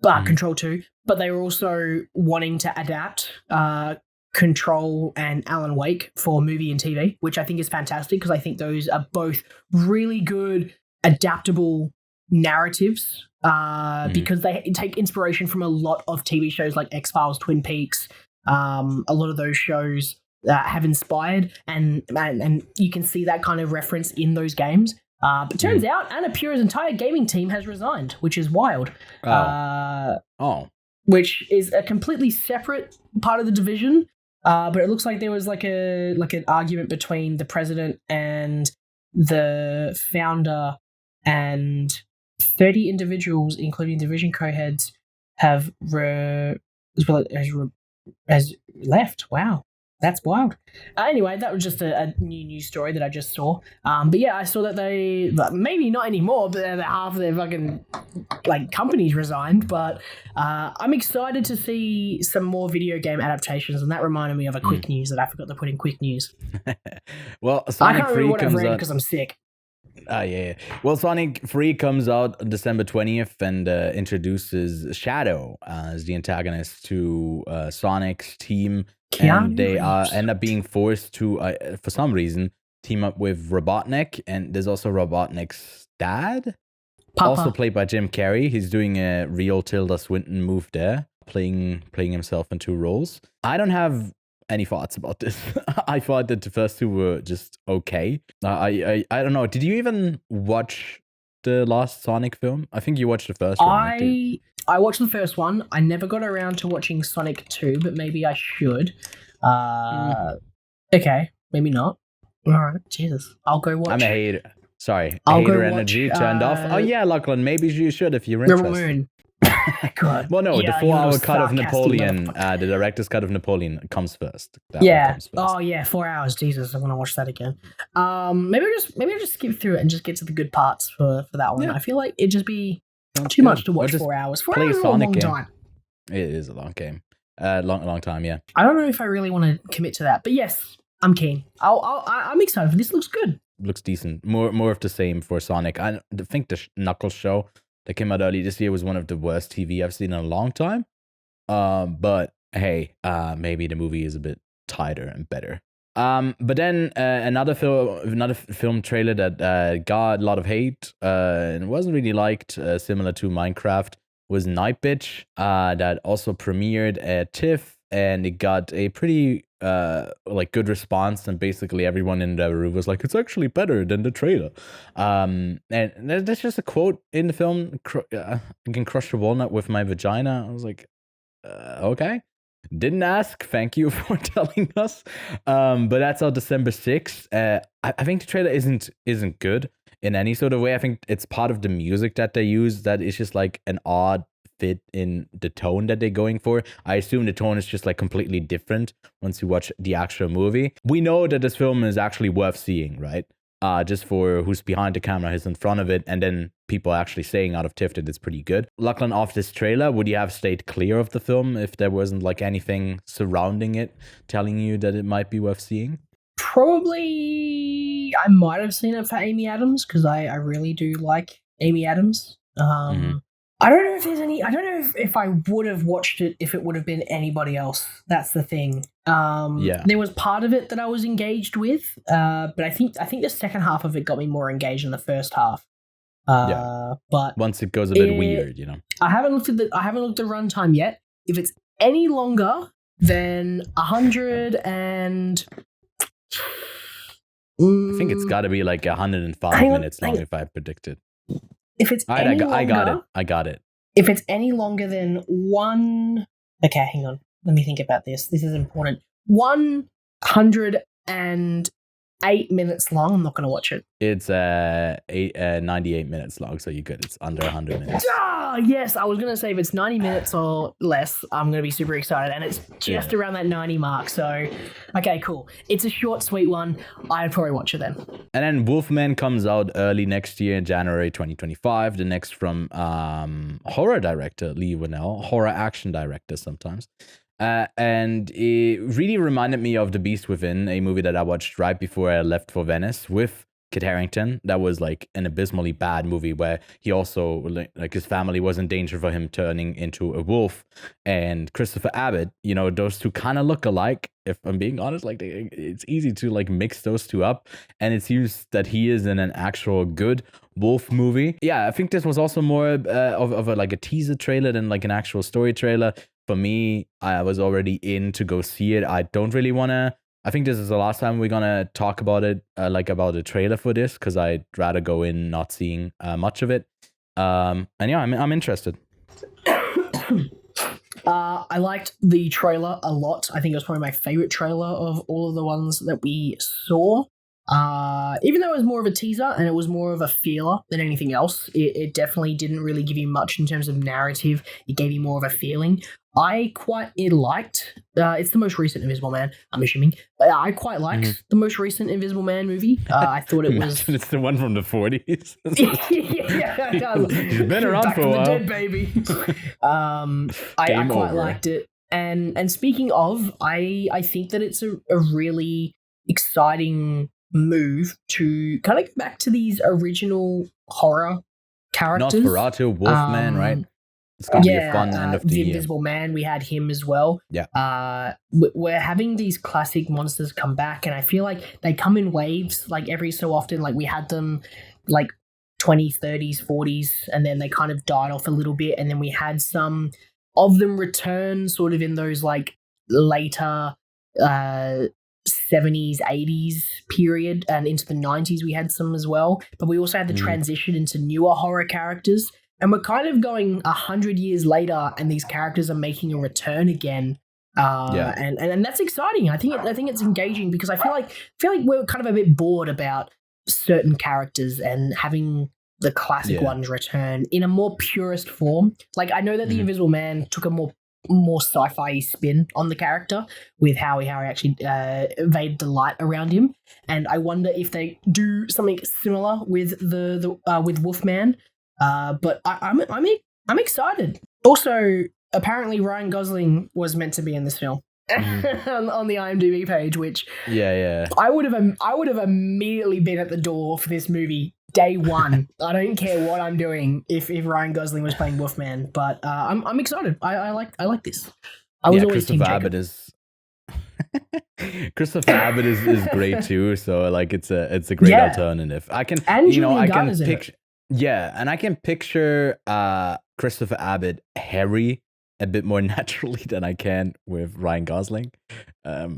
but Control 2. But they were also wanting to adapt Control and Alan Wake for movie and TV, which I think is fantastic because I think those are both really good adaptable narratives because they take inspiration from a lot of TV shows like X-Files, Twin Peaks. A lot of those shows have inspired and you can see that kind of reference in those games. But turns out Annapurna's entire gaming team has resigned, which is wild. Which is a completely separate part of the division. But it looks like there was like an argument between the president and the founder, and 30 individuals, including division co-heads, have has left. Wow, that's wild. Anyway, that was just a new news story that I just saw. But yeah, I saw that they, maybe not anymore, but half of their fucking like companies resigned. But I'm excited to see some more video game adaptations, and that reminded me of a quick news that I forgot to put in quick news. Well, Sonic I can't remember what I've read because I'm sick. Yeah. Well, Sonic 3 comes out December 20th and introduces Shadow as the antagonist to Sonic's team. And they end up being forced to, for some reason, team up with Robotnik. And there's also Robotnik's dad, Papa. Also played by Jim Carrey. He's doing a real Tilda Swinton move there, playing himself in two roles. I don't have any thoughts about this. I thought that the first two were just okay. I don't know. Did you even watch the last Sonic film? I think you watched the first one. I watched the first one. I never got around to watching Sonic 2, but maybe I should. Okay, maybe not. All right, Jesus. I'll go watch. I'm a hater. Sorry, hater energy turned off. Oh yeah, Lachlan, maybe you should if you're interested. Rebel Moon. God. Well, no, the 4-hour cut of Napoleon, the director's cut of Napoleon comes first. Comes first. Oh yeah, 4 hours. Jesus, I'm gonna watch that again. Maybe I'll just skip through it and just get to the good parts for that one. Yeah. I feel like it'd just be too much to watch 4 hours. 4 hours is a long time. It is a long game. Long time. Yeah. I don't know if I really want to commit to that, but yes, I'm keen. I'm excited for this. Looks good. Looks decent. More of the same for Sonic. I think the Knuckles show that came out early this year was one of the worst TV I've seen in a long time. But hey, maybe the movie is a bit tighter and better. But then another film trailer that got a lot of hate and wasn't really liked, similar to Minecraft, was Nightbitch. That also premiered at TIFF, and it got a pretty good response, and basically everyone in the review was like, it's actually better than the trailer. And there's just a quote in the film, I can crush a walnut with my vagina. I was like, okay. Didn't ask. Thank you for telling us. But that's out December 6th. I think the trailer isn't good in any sort of way. I think it's part of the music that they use that is just like an odd fit in the tone that they're going for. I assume the tone is just like completely different once you watch the actual movie. We know that this film is actually worth seeing, right? Just for who's behind the camera, who's in front of it, and then people actually saying out of TIFF that it's pretty good. Lachlan, off this trailer, would you have stayed clear of the film if there wasn't like anything surrounding it telling you that it might be worth seeing? Probably, I might have seen it for Amy Adams because I really do like Amy Adams. I don't know if there's any. I don't know if I would have watched it if it would have been anybody else. That's the thing. There was part of it that I was engaged with, but I think the second half of it got me more engaged than the first half. But once it goes a bit weird, you know. I haven't looked at the runtime yet. If it's any longer than 100 and I think it's got to be like 105 minutes long if I predicted. If it's I got it. If it's any longer than one... Okay, hang on. Let me think about this. This is important. 108 minutes long. I'm not going to watch it. It's 98 minutes long, so you're good. It's under 100 minutes. Yes, I was going to say if it's 90 minutes or less, I'm going to be super excited. And it's just around that 90 mark. So, okay, cool. It's a short, sweet one. I'd probably watch it then. And then Wolfman comes out early next year, January 2025. The next from horror director Lee Winnell, horror action director sometimes. And it really reminded me of The Beast Within, a movie that I watched right before I left for Venice with Kit Harington. That was like an abysmally bad movie where he also, like his family was in danger for him turning into a wolf. And Christopher Abbott, you know, those two kind of look alike. If I'm being honest, like it's easy to like mix those two up. And it seems that he is in an actual good wolf movie. Yeah, I think this was also more of a, like a teaser trailer than like an actual story trailer. For me, I was already in to go see it. I don't really want to. I think this is the last time we're going to talk about it, like about a trailer for this, because I'd rather go in not seeing much of it. And yeah, I'm interested. I liked the trailer a lot. I think it was probably my favorite trailer of all of the ones that we saw. Even though it was more of a teaser and it was more of a feeler than anything else, it definitely didn't really give you much in terms of narrative. It gave you more of a feeling. I quite liked, it's the most recent Invisible Man, I'm assuming. I quite liked the most recent Invisible Man movie. I thought it was... It's the one from the 40s. yeah. It's been around Back for a while. Dead, baby. I quite liked it. And speaking of, I think that it's a really exciting move to kind of go back to these original horror characters. Nosferatu, Wolfman, right? It's going to be a fun end of the year. Invisible Man, we had him as well. Yeah. We're having these classic monsters come back, and I feel like they come in waves, like every so often. Like we had them like 20s, 30s, 40s, and then they kind of died off a little bit, and then we had some of them return sort of in those like later 70s, 80s period, and into the 90s we had some as well. But we also had the transition into newer horror characters. And we're kind of going 100 years later, and these characters are making a return again. And that's exciting. I think it's engaging because I feel like we're kind of a bit bored about certain characters and having the classic ones return in a more purist form. Like I know that the Invisible Man took a more sci-fi spin on the character with how he actually evaded the light around him, and I wonder if they do something similar with with Wolfman. But I'm excited. Also, apparently Ryan Gosling was meant to be in this film on the IMDb page, which I would have immediately been at the door for this movie day one. I don't care what I'm doing if Ryan Gosling was playing Wolfman, but I'm excited. I like this. I was always Team Jacob. Christopher Abbott is great too. So like it's a great alternative. I can picture. Yeah, and I can picture Christopher Abbott hairy a bit more naturally than I can with Ryan Gosling. I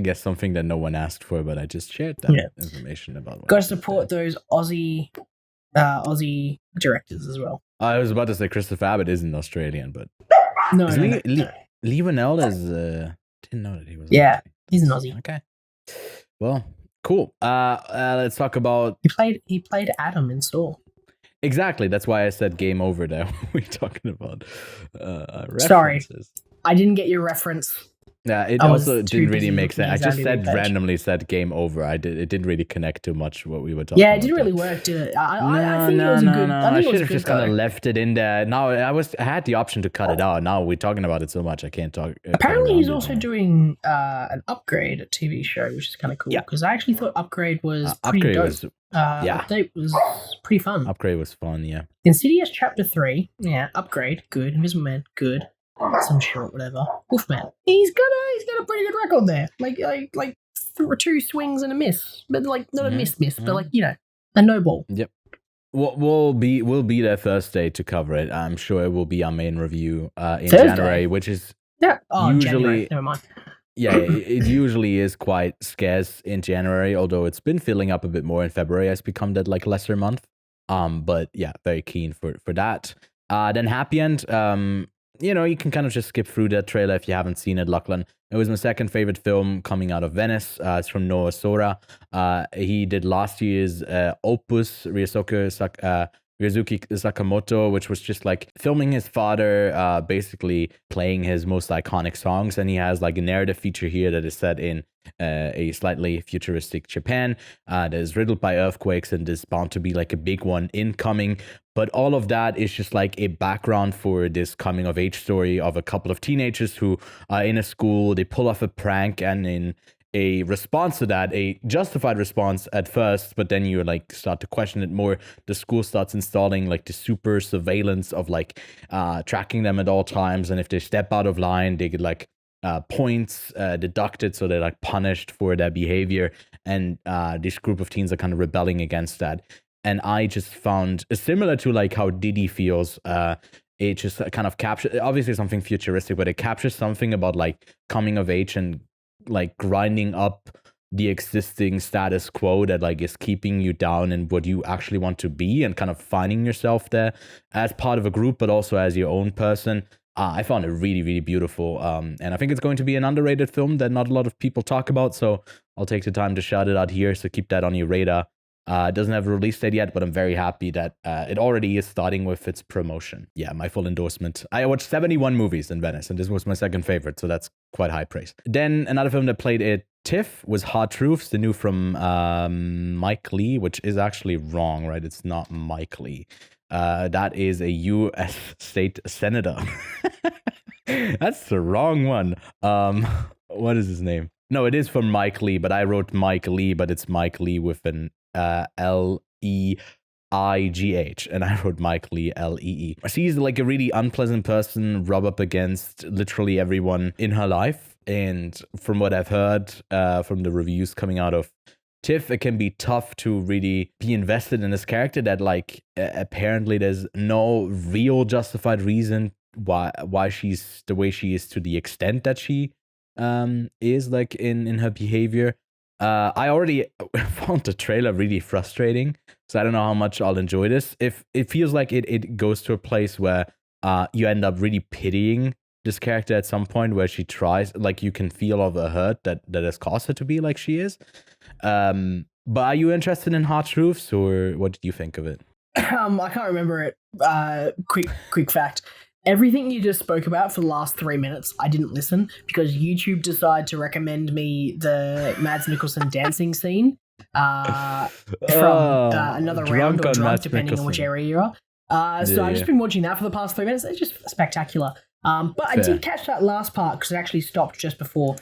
guess something that no one asked for, but I just shared that information about. Got to support those Aussie directors as well. I was about to say Christopher Abbott isn't Australian, but no. Ewan and is didn't know that he was. Yeah, he's an Aussie. Okay. Well, cool. Let's talk about. He played Adam in Saw. Exactly. That's why I said game over there. We're talking about references. Sorry, I didn't get your reference. Yeah, it also didn't really make sense. I just randomly said game over. It didn't really connect too much what we were talking about. Yeah, it didn't really work, did it? I think it was a good. I should have just kind of left it in there. Now I had the option to cut it out. Now we're talking about it so much I can't talk. Apparently, he's also doing an Upgrade, a TV show, which is kind of cool. Because I actually thought Upgrade was pretty dope. Update was pretty fun. Upgrade was fun. Yeah. Insidious Chapter 3. Yeah. Upgrade. Good. Invisible Man. Good. Some short, whatever. Wolfman. He's got a pretty good record there. Like 2 swings and a miss, but like not a miss, but like a no ball. Yep. We'll be there Thursday to cover it. I'm sure it will be our main review in Thursday? January, which is usually January. Never mind. Yeah, it usually is quite scarce in January, although it's been filling up a bit more in February. Has become that like lesser month. But yeah, very keen for that. Then Happyend. You can kind of just skip through that trailer if you haven't seen it, Lachlan. It was my second favorite film coming out of Venice. It's from Noah Sora. He did last year's Opus, Ryosuke Sakamoto, which was just like filming his father, basically playing his most iconic songs. And he has like a narrative feature here that is set in a slightly futuristic Japan that is riddled by earthquakes and is bound to be like a big one incoming. But all of that is just like a background for this coming of age story of a couple of teenagers who are in a school. They pull off a prank, and in a response to that, a justified response at first, but then you like start to question it more. The school starts installing like the super surveillance of like tracking them at all times, and if they step out of line, they get like points deducted, so they're like punished for their behavior. And this group of teens are kind of rebelling against that. And I just found, similar to like how Didi feels, it just kind of captures, obviously something futuristic, but it captures something about like coming of age and like grinding up the existing status quo that like is keeping you down in what you actually want to be, and kind of finding yourself there as part of a group, but also as your own person. I found it really, really beautiful. And I think it's going to be an underrated film that not a lot of people talk about. So I'll take the time to shout it out here. So keep that on your radar. It doesn't have a release date yet, but I'm very happy that it already is starting with its promotion. Yeah, my full endorsement. I watched 71 movies in Venice, and this was my second favorite, so that's quite high praise. Then another film that played at TIFF was Hard Truths, the new from Mike Lee, which is actually wrong, right? It's not Mike Lee. That is a U.S. state senator. That's the wrong one. What is his name? No, it is from Mike Lee, but I wrote Mike Lee, but it's Mike Lee with an Leigh, and I wrote Mike Lee Lee. She's like a really unpleasant person, rub up against literally everyone in her life. And from what I've heard from the reviews coming out of TIFF, it can be tough to really be invested in this character that like apparently there's no real justified reason why she's the way she is to the extent that she is like in her behavior. I already found the trailer really frustrating, so I don't know how much I'll enjoy this. If it feels like it goes to a place where you end up really pitying this character at some point, where she tries, like you can feel all the hurt that has caused her to be like she is. But are you interested in Hard Truths, or what did you think of it? I can't remember it. Quick fact. Everything you just spoke about for the last 3 minutes, I didn't listen because YouTube decided to recommend me the Mads Mikkelsen dancing scene from another round or drunk, depending on which area you are. So I've just been watching that for the past 3 minutes. It's just spectacular. But I did catch that last part because it actually stopped just before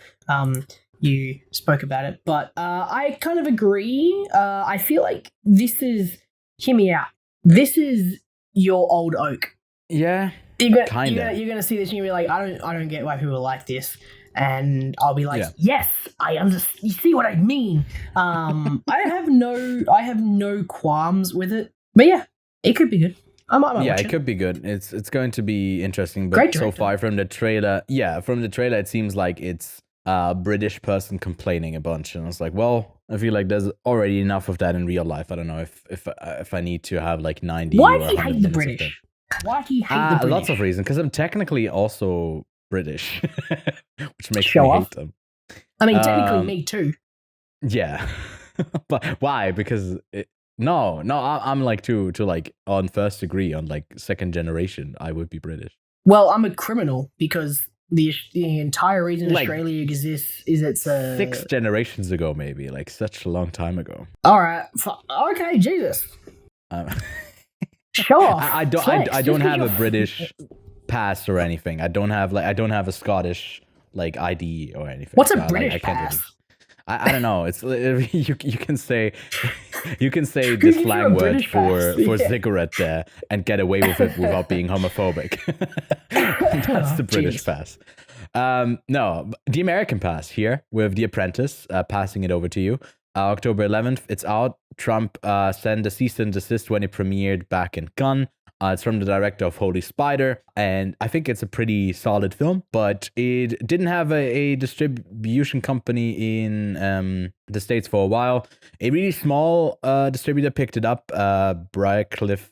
you spoke about it. But I kind of agree. I feel like this is, hear me out, this is your old oak. Yeah. You're gonna see this and you'll be like, I don't get why people like this, and I'll be like, yes, I understand. You see what I mean? I have no qualms with it, but yeah, it could be good. I might watch it. Could be good. It's going to be interesting. But so far from the trailer, it seems like it's a British person complaining a bunch, and I was like, well, I feel like there's already enough of that in real life. I don't know if I need to have like 90. Why do you hate the British? Why do you hate the British? Lots of reasons. Because I'm technically also British, which makes Show me off. hate them. I mean, technically me too. Yeah. But why? Because I'm like to like on first degree, on like second generation, I would be British. Well, I'm a criminal because the entire reason Australia exists is it's 6 generations ago, maybe, like such a long time ago. All right. Okay, Jesus. Show off. I don't have a British pass or anything. I don't have a Scottish like ID or anything. What's a British pass? Really, I don't know. It's you can say the slang word for cigarette there and get away with it without being homophobic. That's the British pass. No, the American pass here with The Apprentice. Passing it over to you. October 11th, it's out. Trump sent a cease and desist when it premiered back in Cannes. It's from the director of Holy Spider, and I think it's a pretty solid film, but it didn't have a distribution company in the States for a while. A really small distributor picked it up, Briarcliff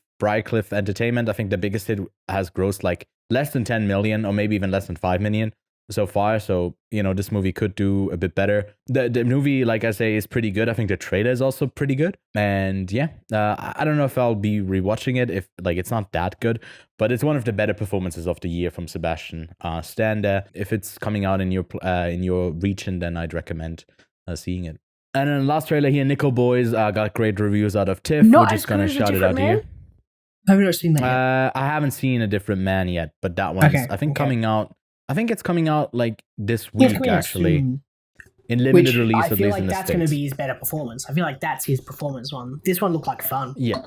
Entertainment. I think the biggest hit has grossed like less than 10 million or maybe even less than 5 million so far. So, this movie could do a bit better. The movie, like I say, is pretty good. I think the trailer is also pretty good. And yeah, I don't know if I'll be rewatching it, if like it's not that good, but it's one of the better performances of the year from Sebastian Stan. If it's coming out in your region, then I'd recommend seeing it. And then the last trailer here, Nickel Boys, got great reviews out of TIFF. We're just going to shout it out here. Have you not seen that yet? I haven't seen A Different Man yet, but that one's, coming out. I think it's coming out like this week, actually. Soon. In limited release, at least in the States. I feel like that's going to be his better performance. I feel like that's his performance one. This one looked like fun. Yeah.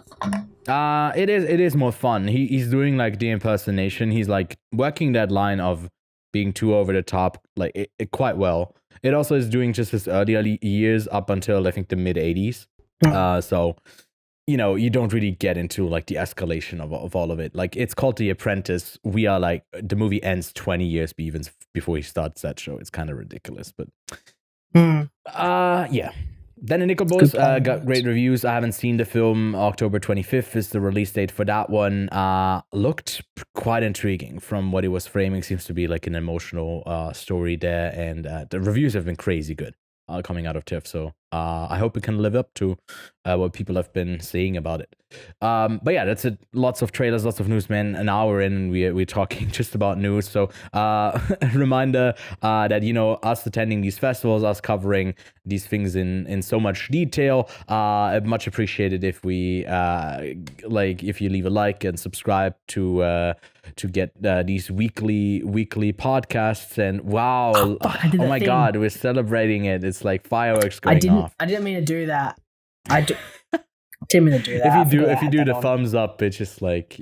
It is more fun. He's doing like the impersonation. He's like working that line of being too over the top, like it quite well. It also is doing just his early years up until I think the mid 80s. So you don't really get into like the escalation of all of it. Like it's called The Apprentice. We are like, the movie ends 20 years before he starts that show. It's kind of ridiculous, but yeah. Then the Nickel Boys got great reviews. I haven't seen the film. October 25th is the release date for that one. Looked quite intriguing from what it was framing. Seems to be like an emotional story there, and the reviews have been crazy good coming out of TIFF. So I hope it can live up to what people have been saying about it. But yeah, that's it. Lots of trailers, lots of news, man. An hour in, we're talking just about news. So a reminder that, us attending these festivals, us covering these things in so much detail, much appreciated if we if you leave a like and subscribe to get these weekly podcasts. And wow, oh my God, we're celebrating it. It's like fireworks going off. I didn't mean to do that. Didn't mean to do that. If you do the thumbs up, it's just like,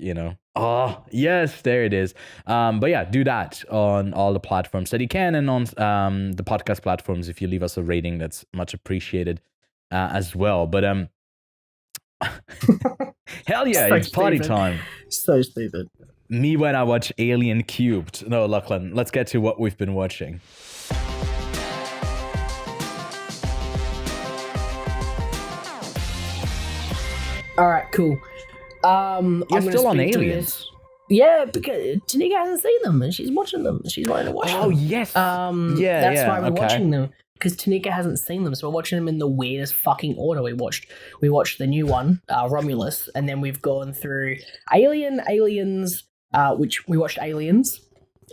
oh yes, there it is. But yeah, do that on all the platforms that you can, and on the podcast platforms. If you leave us a rating, that's much appreciated as well. But hell yeah, it's party time. So stupid. Me when I watch Alien Cubed. No, Lachlan, let's get to what we've been watching. All right, cool. You're still on Aliens. Yeah, because Tanika hasn't seen them and she's watching them. She's wanting to watch them. Oh, yes. That's why we're watching them, because Tanika hasn't seen them. So we're watching them in the weirdest fucking order. We watched the new one, Romulus, and then we've gone through Aliens, which we watched Aliens.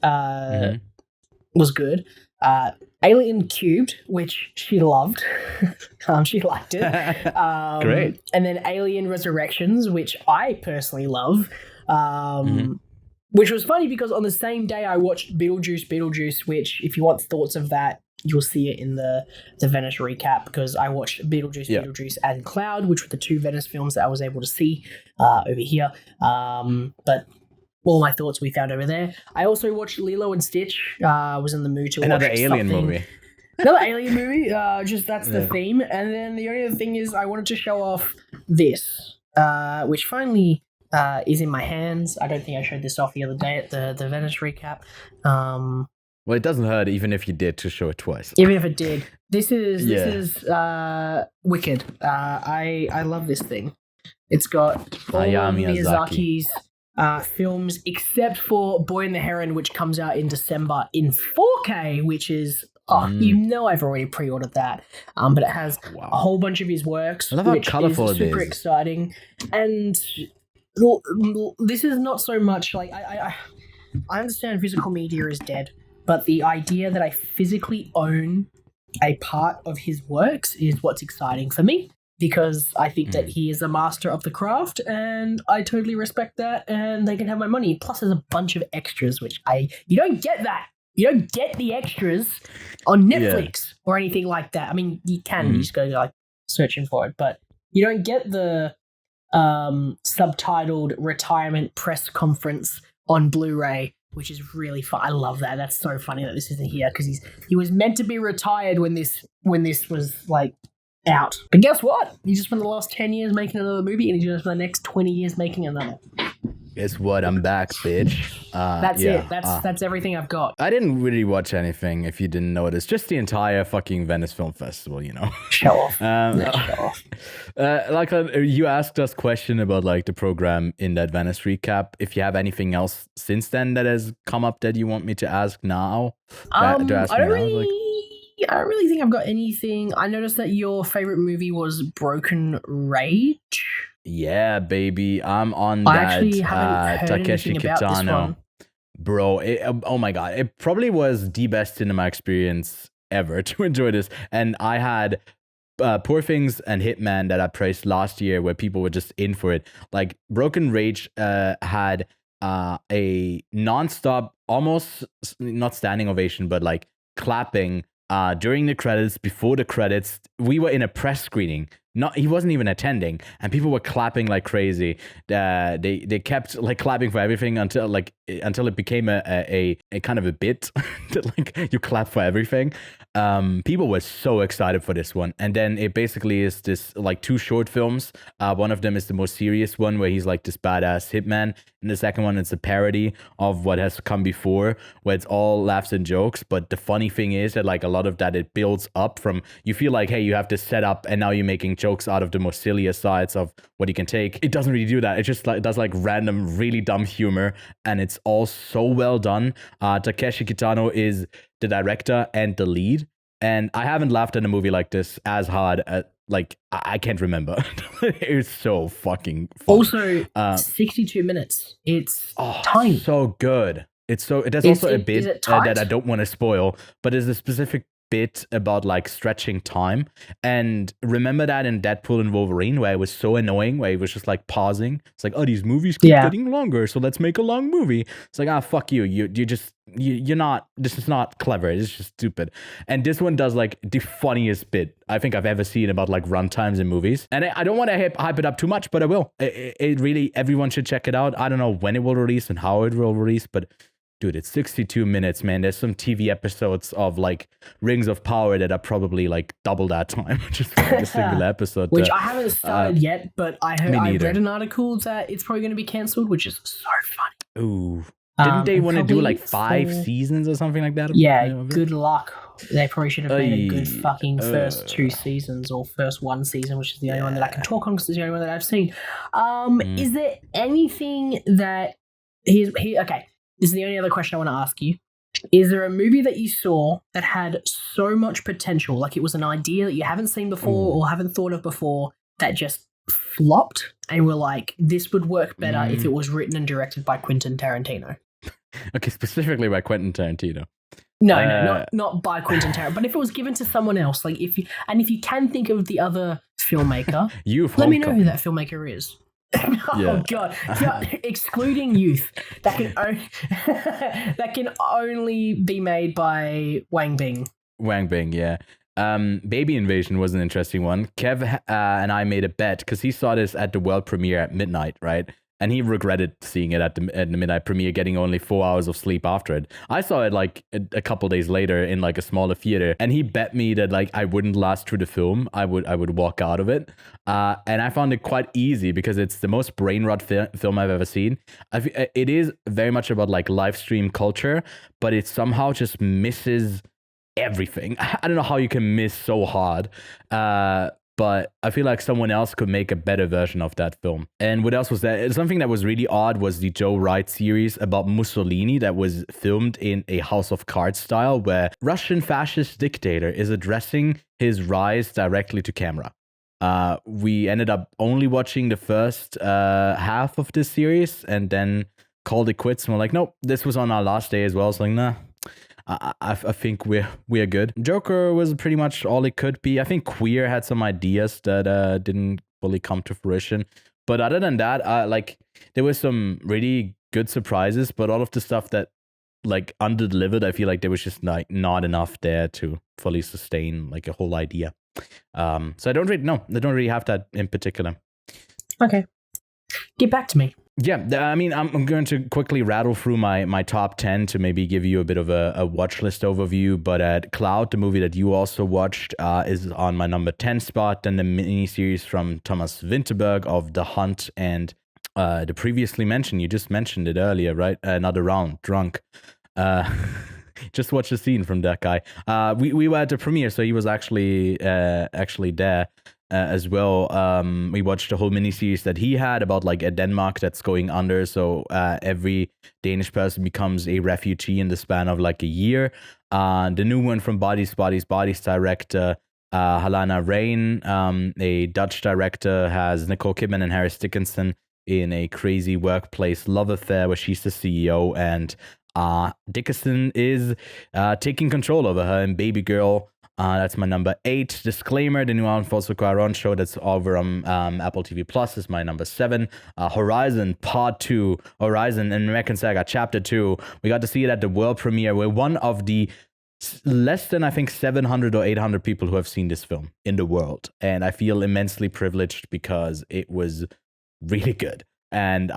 Was good. Alien Cubed, which she loved. She liked it. Great. And then Alien Resurrections, which I personally love. Which was funny because on the same day I watched Beetlejuice, which if you want thoughts of that, you'll see it in the Venice recap, because I watched Beetlejuice and Cloud, which were the 2 Venice films that I was able to see over here. But all my thoughts we found over there. I also watched Lilo and Stitch. Was in the mood to watch another Alien movie. Another Alien movie. Just that's the theme. And then the only other thing is I wanted to show off this, which finally is in my hands. I don't think I showed this off the other day at the Venice recap. Well, it doesn't hurt even if you did to show it twice. Even if it did. This is wicked. I love this thing. It's got all Hayao Miyazaki's films, except for Boy and the Heron, which comes out in December in 4K, which is I've already pre-ordered that. But it has a whole bunch of his works, which is super exciting. And this is not so much like I understand physical media is dead, but the idea that I physically own a part of his works is what's exciting for me, because I think that he is a master of the craft, and I totally respect that, and they can have my money. Plus, there's a bunch of extras, which you don't get that. You don't get the extras on Netflix or anything like that. I mean, you can, you just go like searching for it, but you don't get the subtitled retirement press conference on Blu-ray, which is really fun. I love that. That's so funny that this isn't here, because he was meant to be retired when this was like out. But guess what? He just spent the last 10 years making another movie, and he's going to spend the next 20 years making another. Guess what? I'm back, bitch. That's it. That's everything I've got. I didn't really watch anything, if you didn't notice. Just the entire fucking Venice Film Festival, you know. Show off. Show off. You asked us question about like the program in that Venice recap. If you have anything else since then that has come up that you want me to ask now, I don't really think I've got anything. I noticed that your favorite movie was Broken Rage. Yeah, baby. I'm on that. I actually haven't heard Takeshi anything about this one. Bro, oh my God. It probably was the best cinema experience ever to enjoy this. And I had Poor Things and Hitman that I praised last year, where people were just in for it. Like, Broken Rage had a non-stop, almost not standing ovation, but like clapping during the credits, before the credits. We were in a press screening. He wasn't even attending, and people were clapping like crazy. They kept like clapping for everything until it became a kind of a bit that like you clap for everything. People were so excited for this one, and then it basically is this like two short films. One of them is the more serious one, where he's like this badass hitman, and the second one is a parody of what has come before, where it's all laughs and jokes. But the funny thing is that like a lot of that, it builds up from, you feel like, hey, you have this set up, and now you're making jokes out of the more sillier sides of what you can take. It doesn't really do that. It just like does like random, really dumb humor, and it's all so well done. Takeshi Kitano is the director and the lead, and I haven't laughed in a movie like this as hard as like I can't remember. It's so fucking fun. Also, 62 minutes. It's tiny. So good. There's also a bit that I don't want to spoil, but there's a specific bit about like stretching time. And remember that in Deadpool and Wolverine, where it was so annoying, where he was just like pausing. It's like, oh, these movies keep getting longer, so let's make a long movie. It's like, fuck you. You're not, this is not clever. It's just stupid. And this one does like the funniest bit I think I've ever seen about like runtimes in movies. And I don't want to hype it up too much, but I will. It really, everyone should check it out. I don't know when it will release and how it will release, but dude, it's 62 minutes, man. There's some TV episodes of like Rings of Power that are probably like double that time, just for like a single episode. Which I haven't started yet, but I read an article that it's probably going to be cancelled, which is so funny. Ooh. Didn't they want to do like 5 seasons or something like that? Yeah, good luck. They probably should have made a good fucking first 2 seasons, or first 1 season, which is the only one that I can talk on because it's the only one that I've seen. Is there anything that... Okay. This is the only other question I want to ask you. Is there a movie that you saw that had so much potential, like it was an idea that you haven't seen before or haven't thought of before, that just flopped, and were like, this would work better if it was written and directed by Quentin Tarantino? Okay, specifically by Quentin Tarantino. No, not by Quentin Tarantino, but if it was given to someone else, like if you can think of the other filmmaker, let me know who that filmmaker is. God! Excluding Youth, that can only be made by Wang Bing. Yeah. Baby Invasion was an interesting one. Kev and I made a bet because he saw this at the world premiere at midnight, right? And he regretted seeing it at the midnight premiere, getting only 4 hours of sleep after it. I saw it like a couple days later in like a smaller theater, and he bet me that like I wouldn't last through the film. I would walk out of it. And I found it quite easy because it's the most brain rot film I've ever seen. It is very much about like live stream culture, but it somehow just misses everything. I don't know how you can miss so hard. but I feel like someone else could make a better version of that film. And what else was there? Something that was really odd was the Joe Wright series about Mussolini that was filmed in a House of Cards style, where Russian fascist dictator is addressing his rise directly to camera. We ended up only watching the first half of this series and then called it quits. And we're like, nope, this was on our last day as well. So like, nah. I think we're good. Joker was pretty much all it could be. I think Queer had some ideas that didn't fully come to fruition. But other than that, like there were some really good surprises, but all of the stuff that like under-delivered, I feel like there was just like not enough there to fully sustain like a whole idea. So I don't really have that in particular. Okay. Get back to me. Yeah, I mean, I'm going to quickly rattle through my top 10 to maybe give you a bit of a watch list overview. But at Cloud, the movie that you also watched, is on my number 10 spot. Then the miniseries from Thomas Vinterberg of The Hunt and the previously mentioned, you just mentioned it earlier, right? Another Round, Drunk. Just watch the scene from that guy. We were at the premiere, so he was actually there. As well. We watched the whole miniseries that he had about like a Denmark that's going under. So every Danish person becomes a refugee in the span of like a year. The new one from Bodies director Halana Rain, a Dutch director, has Nicole Kidman and Harris Dickinson in a crazy workplace love affair where she's the CEO and Dickinson is taking control over her and Baby Girl. That's my number 8. Disclaimer, the new Alfonso Cuarón show that's over on Apple TV Plus is my number 7. Horizon Part 2, Horizon and American Saga Chapter 2. We got to see it at the world premiere. We're one of the less than, I think, 700 or 800 people who have seen this film in the world. And I feel immensely privileged because it was really good. And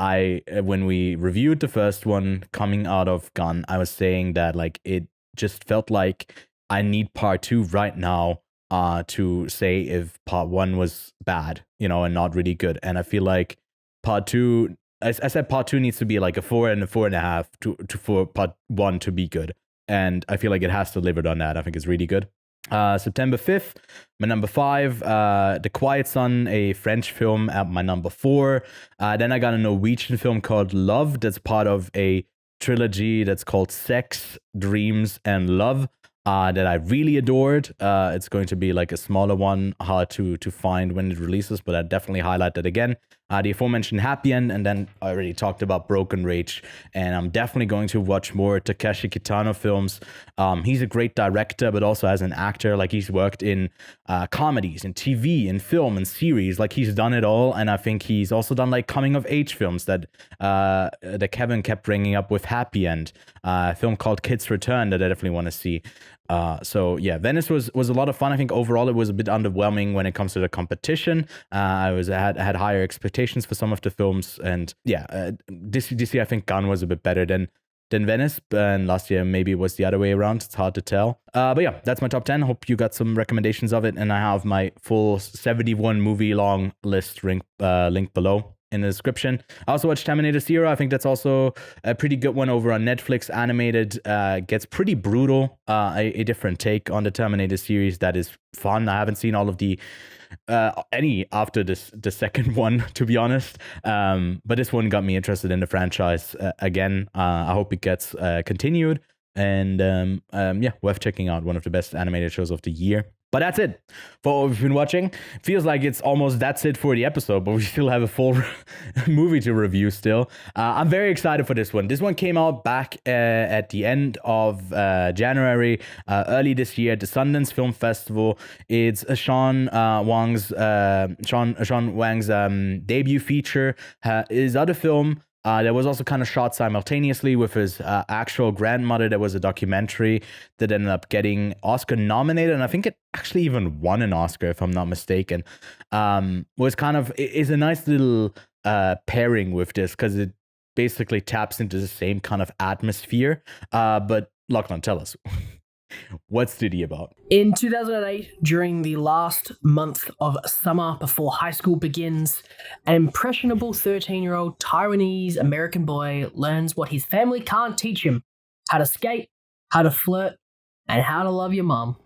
when we reviewed the first one coming out of Gun, I was saying that like it just felt like I need part 2 right now to say if part 1 was bad, and not really good. And I feel like part 2, I said part 2 needs to be like a 4 and a 4.5 for part 1 to be good. And I feel like it has delivered on that. I think it's really good. September 5th, my number 5, The Quiet Son, a French film at my number 4. Then I got a Norwegian film called Love that's part of a trilogy that's called Sex, Dreams, and Love. That I really adored. It's going to be like a smaller one, hard to find when it releases, but I definitely highlight that again. The aforementioned Happyend, and then I already talked about Broken Rage, and I'm definitely going to watch more Takeshi Kitano films. He's a great director, but also as an actor, like he's worked in comedies, in TV, in film, and series. Like he's done it all, and I think he's also done like coming of age films that Kevin kept bringing up with Happyend, a film called Kids Return that I definitely want to see. So yeah, Venice was a lot of fun. I think overall it was a bit underwhelming when it comes to the competition. I had higher expectations for some of the films, and yeah, this year I think Gun was a bit better than Venice, and last year maybe it was the other way around. It's hard to tell. But yeah, that's my top 10. Hope you got some recommendations of it, and I have my full 71 movie long list linked below in the description. I also watched Terminator Zero. I think that's also a pretty good one over on Netflix. Animated, gets pretty brutal. A different take on the Terminator series that is fun. I haven't seen all of the any after the second one, to be honest. But this one got me interested in the franchise again. I hope it gets continued. And yeah, worth checking out. One of the best animated shows of the year. But that's it for what we've been watching. Feels like it's almost that's it for the episode, but we still have a full movie to review still. I'm very excited for this one. This one came out back at the end of January, early this year at the Sundance Film Festival. It's Sean Wang's debut feature. His other film that was also kind of shot simultaneously with his actual grandmother. There was a documentary that ended up getting Oscar nominated, and I think it actually even won an Oscar, if I'm not mistaken. Was kind of is a nice little pairing with this because it basically taps into the same kind of atmosphere. But Lachlan, tell us. What's Didi about? In 2008, during the last month of summer before high school begins, an impressionable 13-year-old Taiwanese American boy learns what his family can't teach him: how to skate, how to flirt, and how to love your mom.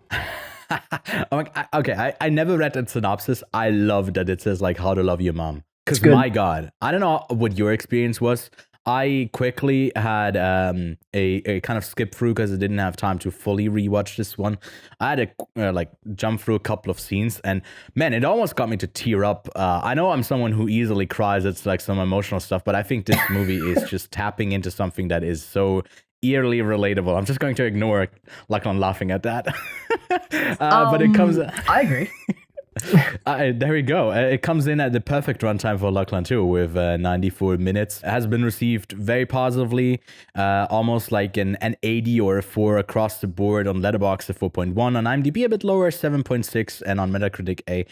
I never read that synopsis. I love that it says like How to Love Your Mom. Because my God, I don't know what your experience was. I quickly had a kind of skip through because I didn't have time to fully rewatch this one. I had to like jump through a couple of scenes, and man, it almost got me to tear up. I know I'm someone who easily cries. It's like some emotional stuff, but I think this movie is just tapping into something that is so eerily relatable. I'm just going to ignore Lachlan laughing at that. But it comes. I agree. There we go. It comes in at the perfect runtime for Lachlan too, with 94 minutes. It has been received very positively, almost like an 80 or a 4 across the board on Letterboxd, a 4.1 on IMDb, a bit lower, 7.6, and on Metacritic a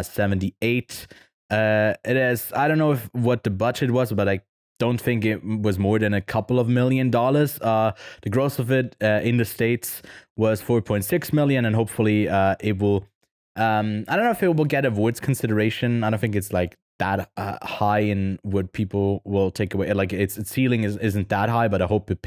78. It is. I don't know what the budget was, but I don't think it was more than a couple of $1 million. The gross of it in the States was 4.6 million, and hopefully it will. I don't know if it will get awards consideration. I don't think it's like that high in what people will take away. Like its ceiling isn't that high, but I hope it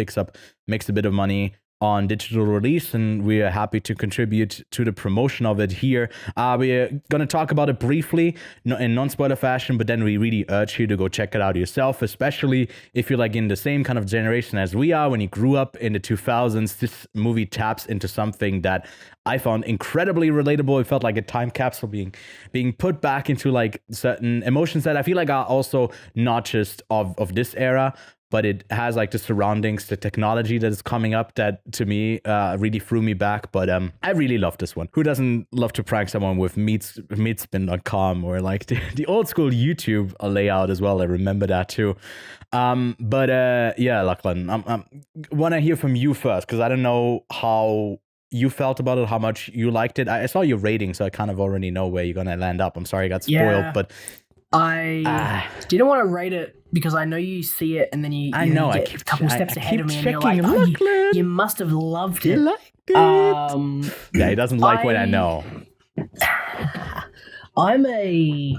makes a bit of money on digital release, and we are happy to contribute to the promotion of it here. We're going to talk about it briefly in non-spoiler fashion, but then we really urge you to go check it out yourself, especially if you're like in the same kind of generation as we are. When you grew up in the 2000s, this movie taps into something that I found incredibly relatable. It felt like a time capsule being put back into like certain emotions that I feel like are also not just of this era, but it has like the surroundings, the technology that is coming up that to me really threw me back. But I really love this one. Who doesn't love to prank someone with meatspin.com or like the old school YouTube layout as well? I remember that too. Yeah, Lachlan, I want to hear from you first, because I don't know how you felt about it, how much you liked it. I saw your rating, so I kind of already know where you're going to land up. I'm sorry I got spoiled, but I didn't want to rate it because I know you see it and then you get a couple steps ahead of me and you're like, you must have loved it. Yeah, he doesn't like what I know. I'm a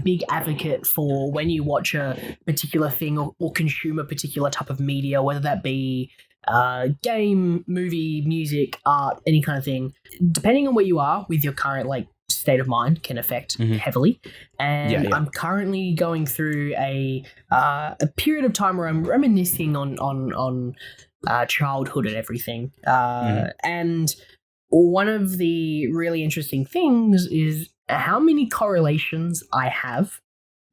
big advocate for when you watch a particular thing or consume a particular type of media, whether that be game, movie, music, art, any kind of thing, depending on where you are with your current like state of mind can affect heavily. And I'm currently going through a period of time where I'm reminiscing on childhood and everything. And one of the really interesting things is how many correlations I have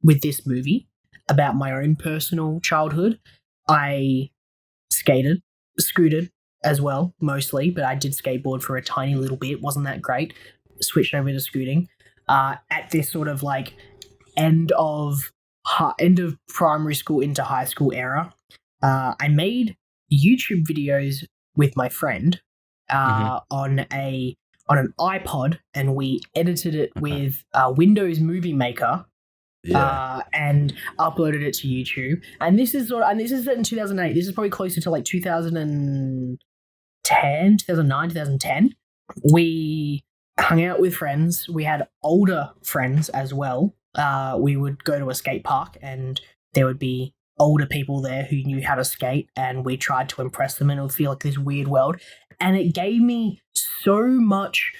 with this movie about my own personal childhood. I scooted as well, mostly, but I did skateboard for a tiny little bit. Wasn't that great. Switched over to scooting at this sort of like end of primary school into high school era. I made YouTube videos with my friend on an iPod, and we edited it with Windows Movie Maker. And uploaded it to YouTube. And this is in 2008. This is probably closer to like 2009, 2010. We hung out with friends. We had older friends as well. We would go to a skate park and there would be older people there who knew how to skate, and we tried to impress them, and it would feel like this weird world. And it gave me so much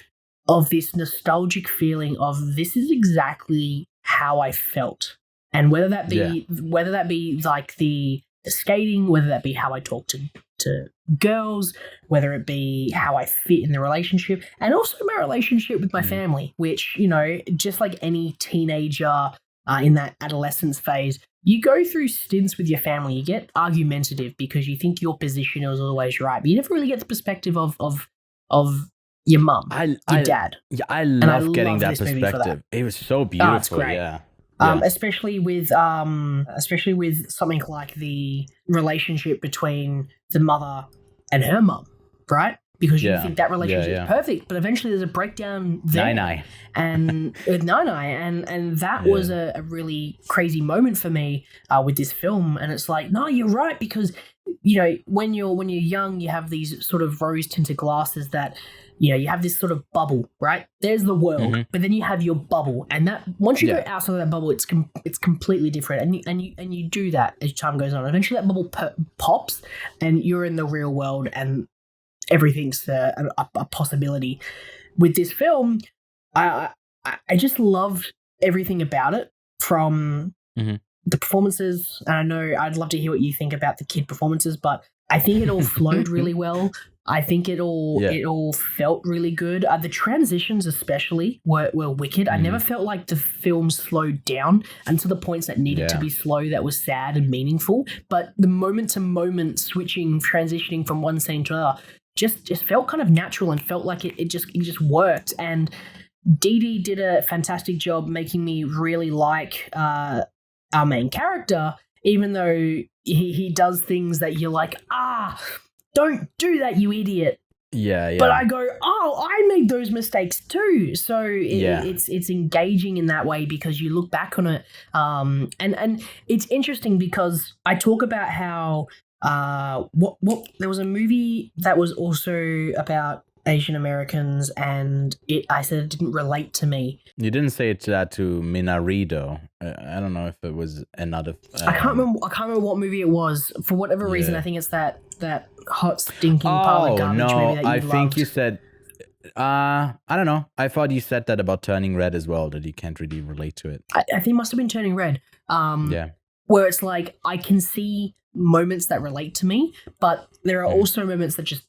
of this nostalgic feeling of this is exactly how I felt. And whether that be like the skating, whether that be how I talk to girls, whether it be how I fit in the relationship, and also my relationship with my family, which, you know, just like any teenager in that adolescence phase, you go through stints with your family. You get argumentative because you think your position is always right, but you never really get the perspective of your mum, your dad. Yeah, I love getting that perspective. It was so beautiful. It's great. Yeah. Especially with something like the relationship between the mother and her mum, right? Because you think that relationship is perfect, but eventually there's a breakdown there. Nai-Nai. And with Nai-Nai, and that was a really crazy moment for me with this film. And it's like, no, you're right, because you know when you're young, you have these sort of rose-tinted glasses that, you know, you have this sort of bubble, right? There's the world, but then you have your bubble, and that once you go outside of that bubble, it's completely different, and you do that as time goes on. Eventually, that bubble pops, and you're in the real world, and everything's a possibility. with this film, I just loved everything about it, from the performances. And I know I'd love to hear what you think about the kid performances, but I think it all flowed really well. I think it all felt really good. The transitions especially were wicked. I never felt like the film slowed down until the points that needed to be slow, that was sad and meaningful. But the moment to moment switching, transitioning from one scene to another just felt kind of natural and felt like it just worked. And Didi did a fantastic job making me really like our main character, even though he does things that you're like, don't do that, you idiot. Yeah. But I go, I made those mistakes too. So it's engaging in that way because you look back on it. And it's interesting because I talk about how there was a movie that was also about Asian Americans, and I said it didn't relate to me. You didn't say that to Minari though. I don't know if it was another. I can't remember what movie it was. For whatever reason, I think it's that hot stinking pile of garbage movie that you loved. I think you said. I don't know. I thought you said that about Turning Red as well. That you can't really relate to it. I think it must have been Turning Red. Where it's like I can see moments that relate to me, but there are also moments that just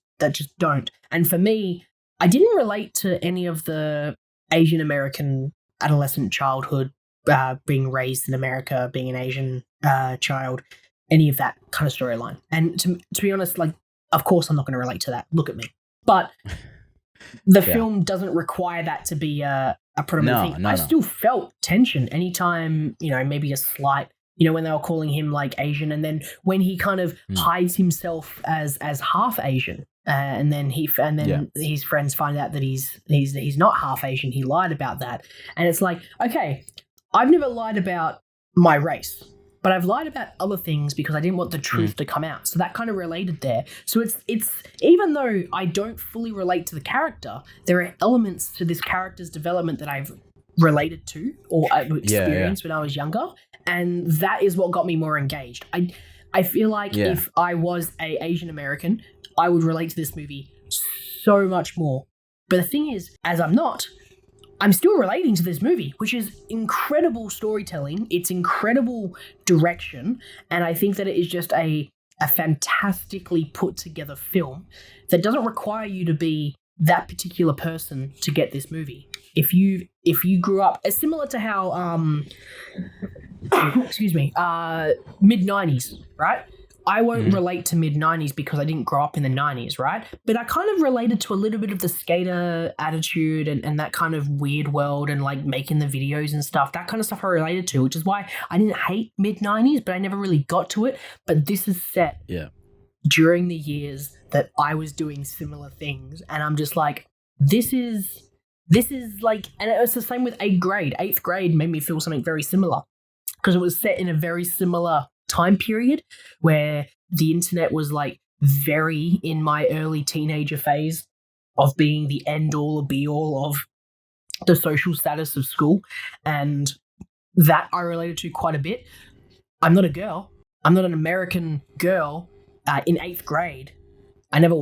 don't. And for me, I didn't relate to any of the Asian American adolescent childhood, being raised in America, being an Asian child, any of that kind of storyline. And to be honest, like, of course I'm not going to relate to that. Look at me. But the film doesn't require that to be a predominant thing. I still felt tension anytime, maybe a slight, when they were calling him like Asian, and then when he kind of hides himself as half Asian. And then his friends find out that he's not half Asian. He lied about that, and it's like, okay, I've never lied about my race, but I've lied about other things because I didn't want the truth to come out. So that kind of related there. So it's even though I don't fully relate to the character, there are elements to this character's development that I've related to or experienced when I was younger, and that is what got me more engaged. I feel like if I was a Asian American, I would relate to this movie so much more. But the thing is, as I'm still relating to this movie, which is incredible storytelling. It's incredible direction. And I think that it is just a fantastically put together film that doesn't require you to be that particular person to get this movie. If you grew up, it's similar to how, mid-90s, right? I won't relate to mid-90s because I didn't grow up in the 90s, right? But I kind of related to a little bit of the skater attitude and that kind of weird world and like making the videos and stuff. That kind of stuff I related to, which is why I didn't hate mid-90s, but I never really got to it. But this is set during the years that I was doing similar things. And I'm just like, this is like, and it was the same with 8th grade. 8th grade made me feel something very similar because it was set in a very similar time period where the internet was like very in my early teenager phase of being the end all or be all of the social status of school, and that I related to quite a bit. I'm not a girl. I'm not an American girl in 8th grade. I never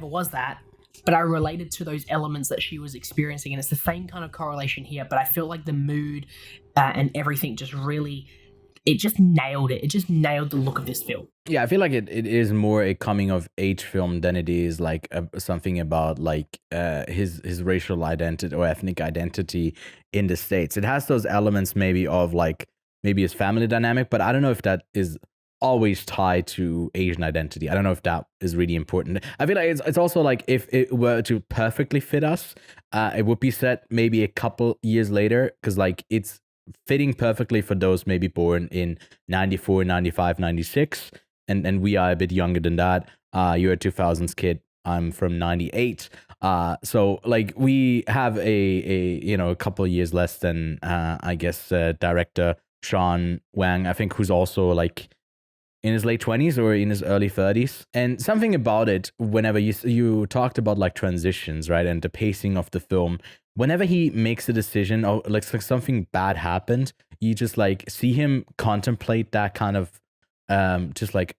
was that, but I related to those elements that she was experiencing, and it's the same kind of correlation here. But I felt like the mood and everything just really. It just nailed it. It just nailed the look of this film. Yeah, I feel like it is more a coming of age film than it is like something about like his racial identity or ethnic identity in the States. It has those elements maybe of like maybe his family dynamic, but I don't know if that is always tied to Asian identity. I don't know if that is really important. I feel like it's also like if it were to perfectly fit us, it would be set maybe a couple years later because like it's fitting perfectly for those maybe born in 94, 95, 96. And we are a bit younger than that. You're a 2000s kid. I'm from 98. So like we have a couple of years less than, I guess, director Sean Wang, I think, who's also like in his late 20s or in his early 30s. And something about it, whenever you talked about like transitions, right? And the pacing of the film, whenever he makes a decision or like something bad happened, you just like see him contemplate that kind of just like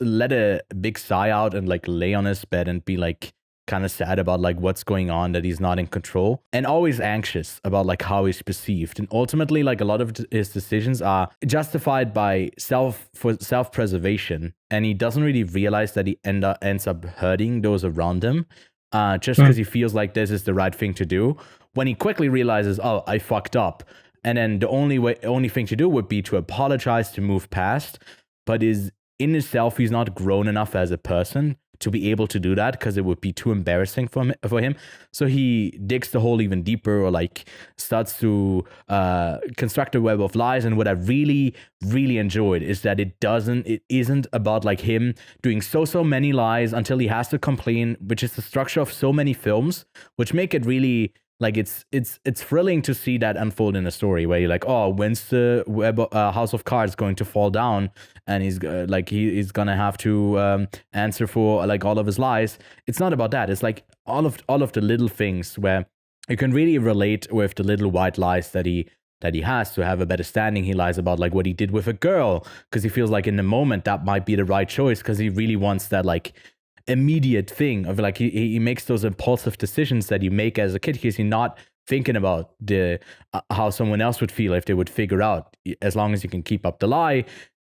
let a big sigh out and like lay on his bed and be like, kind of sad about like what's going on, that he's not in control, and always anxious about like how he's perceived. And ultimately, like a lot of his decisions are justified by self-preservation, and he doesn't really realize that he ends up hurting those around him just because he feels like this is the right thing to do, when he quickly realizes, oh, I fucked up. And then the only thing to do would be to apologize, to move past. But in himself, he's not grown enough as a person to be able to do that, because it would be too embarrassing for him. So he digs the hole even deeper, or like starts to construct a web of lies. And what I really, really enjoyed is that it isn't about like him doing so many lies until he has to complain, which is the structure of so many films, which make it really like it's thrilling to see that unfold in a story where you're like, oh, when's the house of cards going to fall down, and he's he's gonna have to answer for like all of his lies. It's not about that. It's like all of the little things where you can really relate with the little white lies that he has to have a better standing. He lies about like what he did with a girl because he feels like in the moment that might be the right choice, because he really wants that like immediate thing of like he makes those impulsive decisions that you make as a kid, because you're not thinking about the how someone else would feel if they would figure out, as long as you can keep up the lie,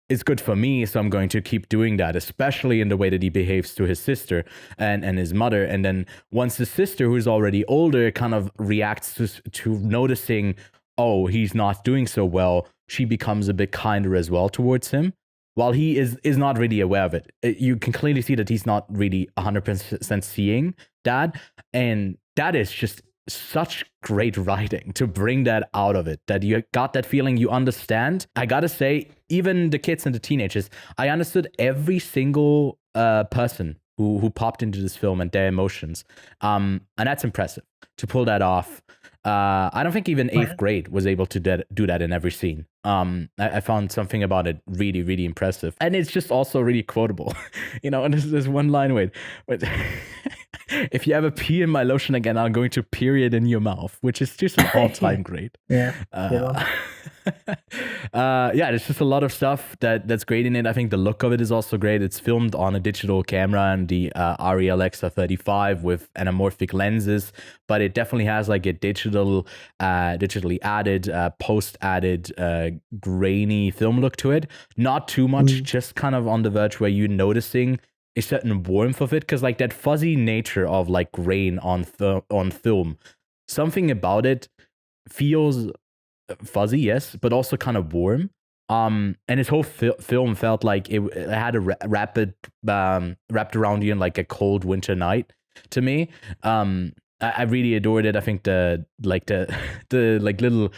it's good for me, so I'm going to keep doing that, especially in the way that he behaves to his sister and his mother. And then once the sister, who's already older, kind of reacts to noticing, oh, he's not doing so well, she becomes a bit kinder as well towards him, while he is not really aware of it. You can clearly see that he's not really 100% seeing that. And that is just such great writing to bring that out of it, that you got that feeling, you understand. I gotta say, even the kids and the teenagers, I understood every single person who popped into this film and their emotions. And that's impressive to pull that off. I don't think even 8th grade was able to do that in every scene. I found something about it really, really impressive. And it's just also really quotable. And there's one line with if you ever pee in my lotion again, I'm going to period in your mouth, which is just an all-time great. Yeah. There's just a lot of stuff that's great in it. I think the look of it is also great. It's filmed on a digital camera and the Arri Alexa 35 with anamorphic lenses, but it definitely has like a digitally added, post-added, grainy film look to it. Not too much, just kind of on the verge where you're noticing a certain warmth of it, because like that fuzzy nature of like grain on film, something about it feels fuzzy, yes, but also kind of warm. And his whole film felt like it had a wrapped around you in like a cold winter night to me. I really adored it. I think the little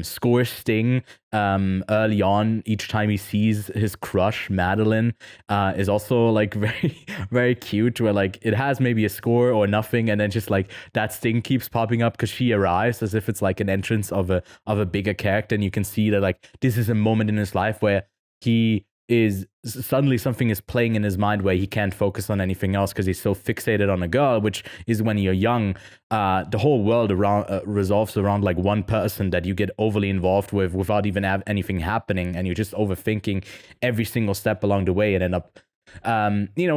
score sting early on each time he sees his crush Madeline is also like very, very cute, where like it has maybe a score or nothing, and then just like that sting keeps popping up because she arrives, as if it's like an entrance of a bigger character, and you can see that like this is a moment in his life where he is suddenly something is playing in his mind where he can't focus on anything else because he's so fixated on a girl, which is when you're young, the whole world around resolves around like one person that you get overly involved with without even anything happening, and you're just overthinking every single step along the way and end up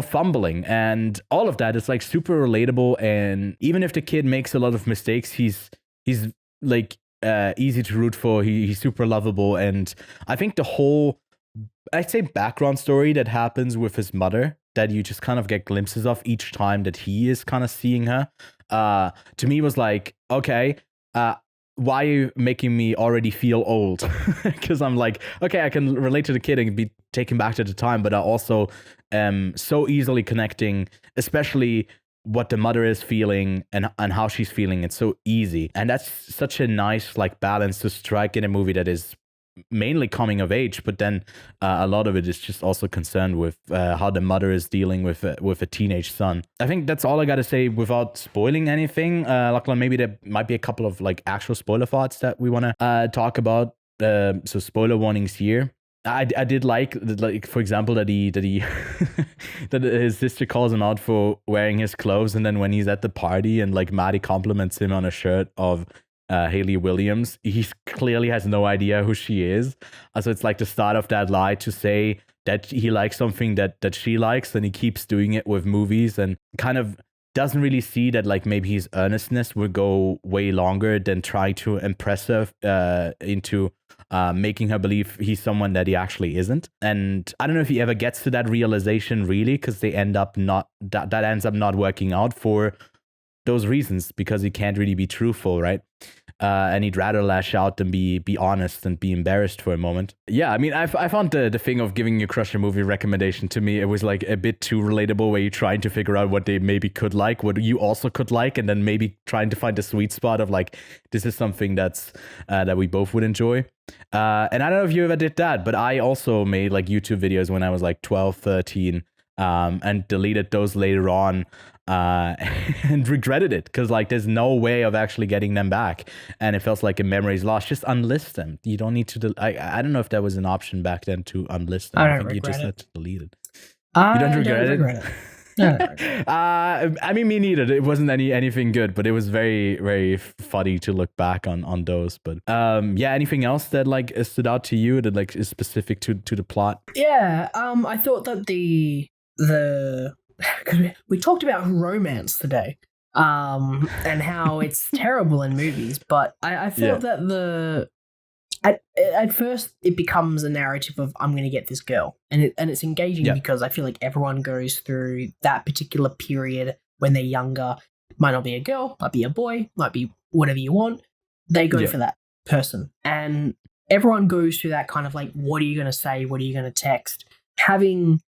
fumbling. And all of that is like super relatable, and even if the kid makes a lot of mistakes, he's like easy to root for. He's super lovable, and I think the whole, I'd say, background story that happens with his mother, that you just kind of get glimpses of each time that he is kind of seeing her, to me was like, okay, why are you making me already feel old? Because I'm like, okay, I can relate to the kid and be taken back to the time, but I also am so easily connecting, especially what the mother is feeling and how she's feeling. It's so easy. And that's such a nice like balance to strike in a movie that is mainly coming of age, but then a lot of it is just also concerned with how the mother is dealing with a teenage son. I think that's all I gotta say without spoiling anything. Lachlan, maybe there might be a couple of like actual spoiler thoughts that we want to talk about. So spoiler warnings here. I did like for example that he that his sister calls him out for wearing his clothes, and then when he's at the party and like Maddie compliments him on a shirt of Hayley Williams, he clearly has no idea who she is. So it's like the start of that lie to say that he likes something that she likes, and he keeps doing it with movies and kind of doesn't really see that like maybe his earnestness would go way longer than try to impress her into making her believe he's someone that he actually isn't. And I don't know if he ever gets to that realization really, because they end up not that ends up not working out for those reasons, because he can't really be truthful, right? And he'd rather lash out than be honest and be embarrassed for a moment. Yeah, I mean, I found the thing of giving your crush a movie recommendation, to me, it was like a bit too relatable, where you're trying to figure out what they maybe could like, what you also could like, and then maybe trying to find the sweet spot of like, this is something that's that we both would enjoy. And I don't know if you ever did that, but I also made like YouTube videos when I was like 12, 13, and deleted those later on. And regretted it, because like there's no way of actually getting them back, and it feels like a memory's lost. Just unlist them. You don't need to. I don't know if that was an option back then to unlist them. I don't think you just regret had to delete it. I You don't regret it? No. I mean, me neither. It wasn't anything good, but it was very, very funny to look back on those. But yeah, anything else that like stood out to you that like is specific to the plot? Yeah, I thought that the because we talked about romance today, and how it's terrible in movies, but I felt that at first it becomes a narrative of I'm going to get this girl, and it's engaging because I feel like everyone goes through that particular period when they're younger. Might not be a girl, might be a boy, might be whatever you want. They go for that person, and everyone goes through that kind of like, what are you going to say? What are you going to text? Having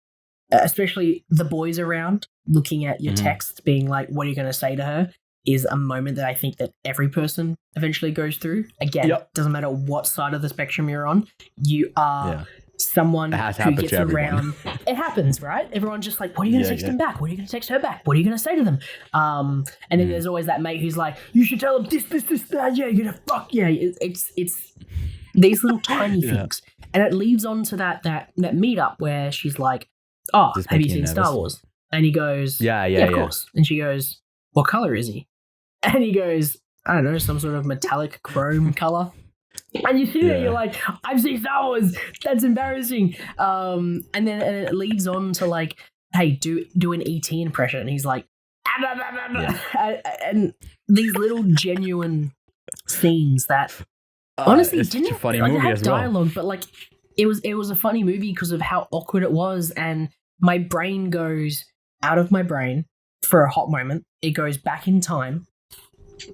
especially the boys around, looking at your text, being like, what are you going to say to her, is a moment that I think that every person eventually goes through. Again, doesn't matter what side of the spectrum you're on, you are someone who gets around. It happens, right? Everyone's just like, what are you going to text him back? What are you going to text her back? What are you going to say to them? And then there's always that mate who's like, you should tell them this, that, yeah, you're going to fuck, yeah. It's these little tiny things. And it leads on to that meetup where she's like, oh, have you seen Star Wars? And he goes, yeah, of course. And she goes, what color is he? And he goes, I don't know, some sort of metallic chrome color. And you see that, you're like, I've seen Star Wars. That's embarrassing. And then it leads on to like, hey, do an ET impression. And he's like, and these little genuine scenes that honestly didn't funny like, movie have as well. dialogue, but like it was a funny movie because of how awkward it was, and my brain goes out of my brain for a hot moment. It goes back in time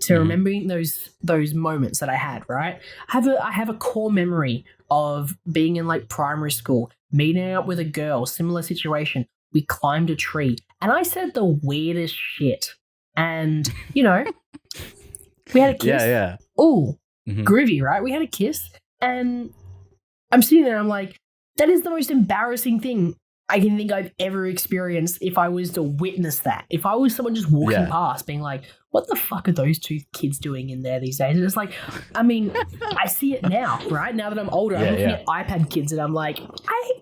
to remembering those moments that I had, right? I have a core memory of being in like primary school, meeting up with a girl, similar situation. We climbed a tree and I said the weirdest shit. And, you know, we had a kiss. Yeah. Ooh, groovy, right? We had a kiss and I'm sitting there, I'm like, that is the most embarrassing thing I can think I've ever experienced if I was to witness that. If I was someone just walking past being like, what the fuck are those two kids doing in there these days? And it's like, I mean, I see it now, right? Now that I'm older, I'm looking at iPad kids and I'm like,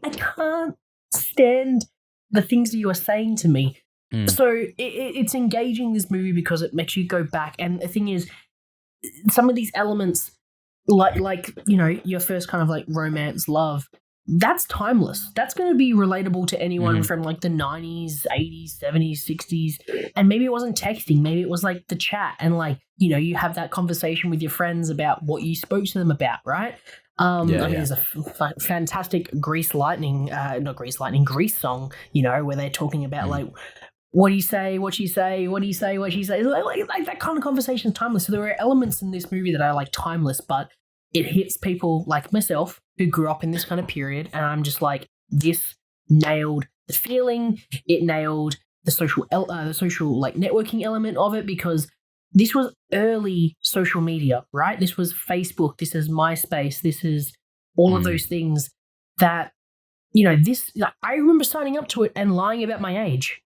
I can't stand the things that you are saying to me. So it's engaging, this movie, because it makes you go back. And the thing is, some of these elements, like you know, your first kind of like romance, love, that's timeless. That's going to be relatable to anyone from like the 90s, 80s, 70s, 60s. And maybe it wasn't texting. Maybe it was like the chat. And like, you know, you have that conversation with your friends about what you spoke to them about, right? There's a fantastic Grease song, you know, where they're talking about like, what do you say, what you say, what do you say, what you say. Like that kind of conversation is timeless. So there are elements in this movie that are like timeless, but it hits people like myself who grew up in this kind of period, and I'm just like, this nailed the feeling. It nailed the social like networking element of it, because this was early social media, right? This was Facebook. This is MySpace. This is all of those things that, you know, this. Like, I remember signing up to it and lying about my age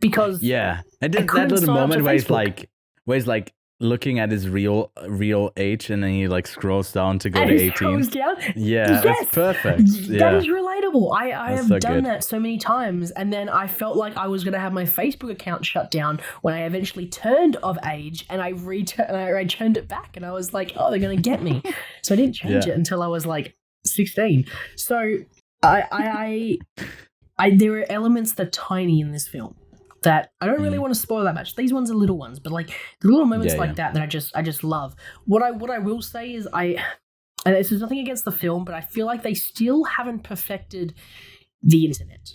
because and that little moment where he's like looking at his real age, and then he like scrolls down to go to 18. Scrolls down? Yeah, that's perfect. That is relatable. I have so done good. that so many times, and then I felt like I was going to have my Facebook account shut down when I eventually turned of age, and I turned it back, and I was like, oh, they're going to get me. So I didn't change it until I was like 16. So I there are elements that are tiny in this film, that I don't really want to spoil that much. These ones are little ones, but like the little moments that I just love. What I will say is and this is nothing against the film, but I feel like they still haven't perfected the internet.